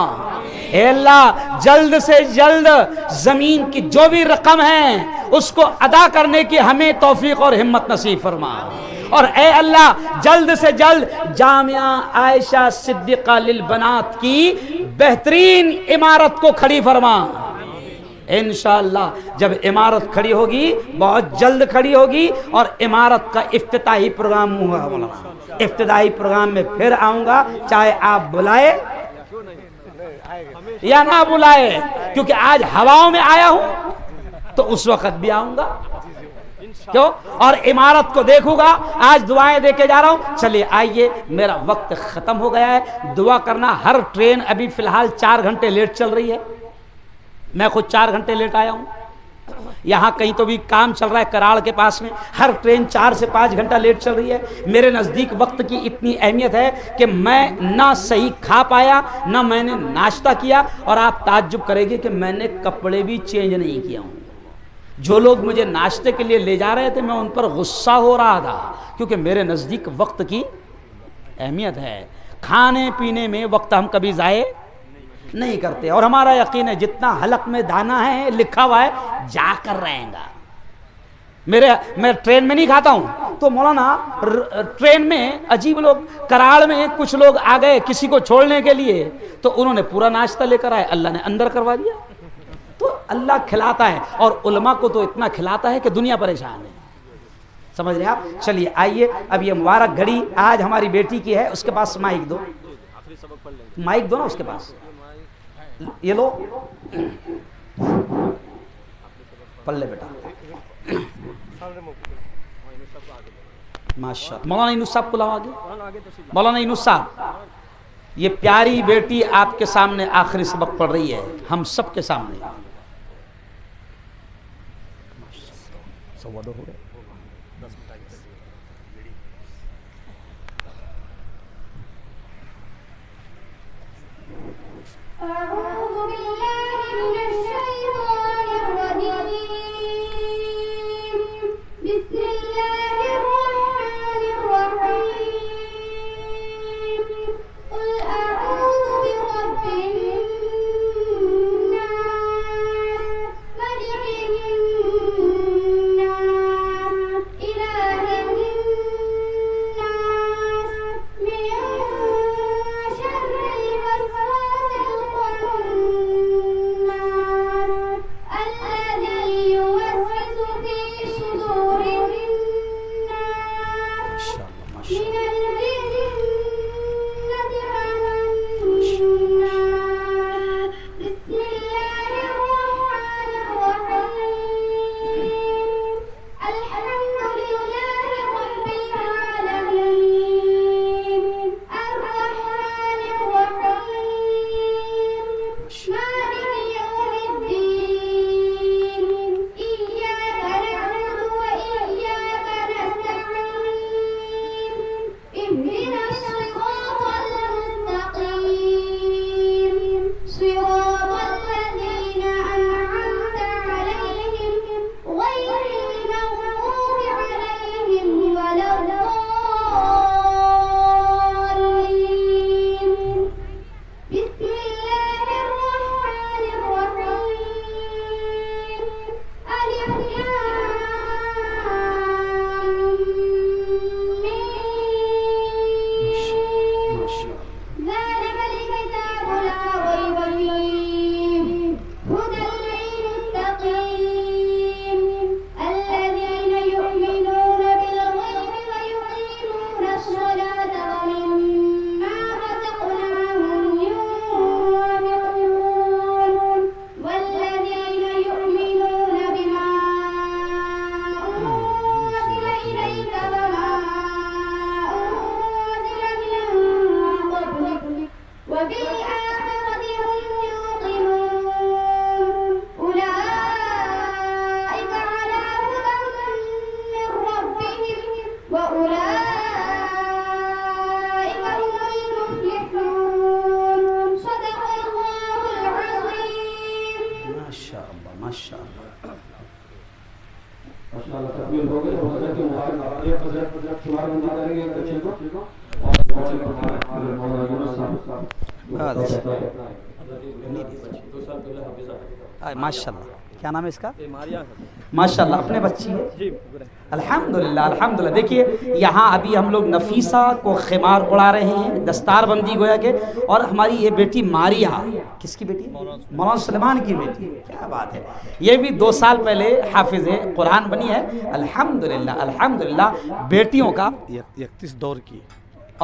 اے اللہ، جلد سے جلد زمین کی جو بھی رقم ہے اس کو ادا کرنے کی ہمیں توفیق اور ہمت نصیب فرما۔ اور اے اللہ، جلد سے جلد جامعہ عائشہ صدیقہ للبنات کی بہترین عمارت کو کھڑی فرما۔ انشاءاللہ جب عمارت کھڑی ہوگی، بہت جلد کھڑی ہوگی، اور عمارت کا افتتاحی پروگرام ہوگا، افتتاحی پروگرام میں پھر آؤں گا، چاہے آپ بلائے یا نہ بلائے، کیونکہ آج ہواؤں میں آیا ہوں تو اس وقت بھی آؤں گا، کیوں؟ اور عمارت کو دیکھوں گا۔ آج دعائیں دے کے جا رہا ہوں۔ چلیے آئیے، میرا وقت ختم ہو گیا ہے، دعا کرنا۔ ہر ٹرین ابھی فی الحال 4 گھنٹے لیٹ چل رہی ہے، میں خود 4 گھنٹے لیٹ آیا ہوں۔ یہاں کہیں تو بھی کام چل رہا ہے کراڑ کے پاس میں، ہر ٹرین 4 سے 5 گھنٹہ لیٹ چل رہی ہے۔ میرے نزدیک وقت کی اتنی اہمیت ہے کہ میں نہ صحیح کھا پایا، نہ میں نے ناشتہ کیا، اور آپ تعجب کریں گے کہ میں نے کپڑے بھی چینج نہیں کیا ہوں۔ جو لوگ مجھے ناشتے کے لیے لے جا رہے تھے میں ان پر غصہ ہو رہا تھا، کیونکہ میرے نزدیک وقت کی اہمیت ہے۔ کھانے پینے میں وقت ہم کبھی ضائع نہیں کرتے، اور ہمارا یقین ہے جتنا حلق میں دانہ ہے لکھا ہوا ہے جا کر رہے گا۔ میں ٹرین میں نہیں کھاتا ہوں، تو مولانا ٹرین میں عجیب لوگ، کراڑ میں کچھ لوگ آ گئے کسی کو چھوڑنے کے لیے، تو انہوں نے پورا ناشتہ لے کر آئے، اللہ نے اندر کروا دیا۔ تو اللہ کھلاتا ہے، اور علماء کو تو اتنا کھلاتا ہے کہ دنیا پریشان ہے، سمجھ رہے آپ؟ چلیے آئیے، اب یہ مبارک گھڑی آج ہماری بیٹی کی ہے، اس کے پاس مائک دو، مائک دو نا اس کے پاس، یہ لو پلے بیٹا۔ ماشاءاللہ، مولانا یونس صاحب کو لاؤ آگے۔ مولانا یونس صاحب، یہ پیاری بیٹی آپ کے سامنے آخری سبق پڑھ رہی ہے، ہم سب کے سامنے۔ أعوذ بالله من الشيطان الرجيم، بسم الله الرحمن الرحيم، قل أعوذ برب الناس، ملك الناس، إله الناس، من شر الوسواس الخناس، ماشاءاللہ ماشاءاللہ تکمیل ہو گئی. حضرت کے مبارک حضرت شمار بندی کریں گے بچے کو مولانا یونس صاحب ماشاءاللہ. کیا نام ہے اس کا؟ ماشاءاللہ اپنے بچی ہے. الحمدللہ الحمدللہ. دیکھیے یہاں ابھی ہم لوگ نفیسہ کو خمار اڑا رہے ہیں، دستار بندی گویا کہ، اور ہماری یہ بیٹی ماریہ، کس کی بیٹی؟ مولانا سلیمان کی بیٹی. کیا بات ہے. یہ بھی 2 سال پہلے حافظ قرآن بنی ہے. الحمدللہ الحمدللہ. بیٹیوں کا 31 دور کی،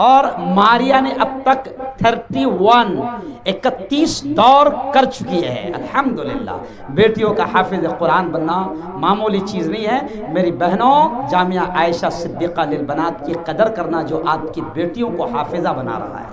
اور ماریہ نے اب تک 31 دور کر چکی ہے. الحمدللہ. بیٹیوں کا حافظ قرآن بننا معمولی چیز نہیں ہے. میری بہنوں، جامعہ عائشہ صدیقہ للبنات کی قدر کرنا جو آپ کی بیٹیوں کو حافظہ بنا رہا ہے.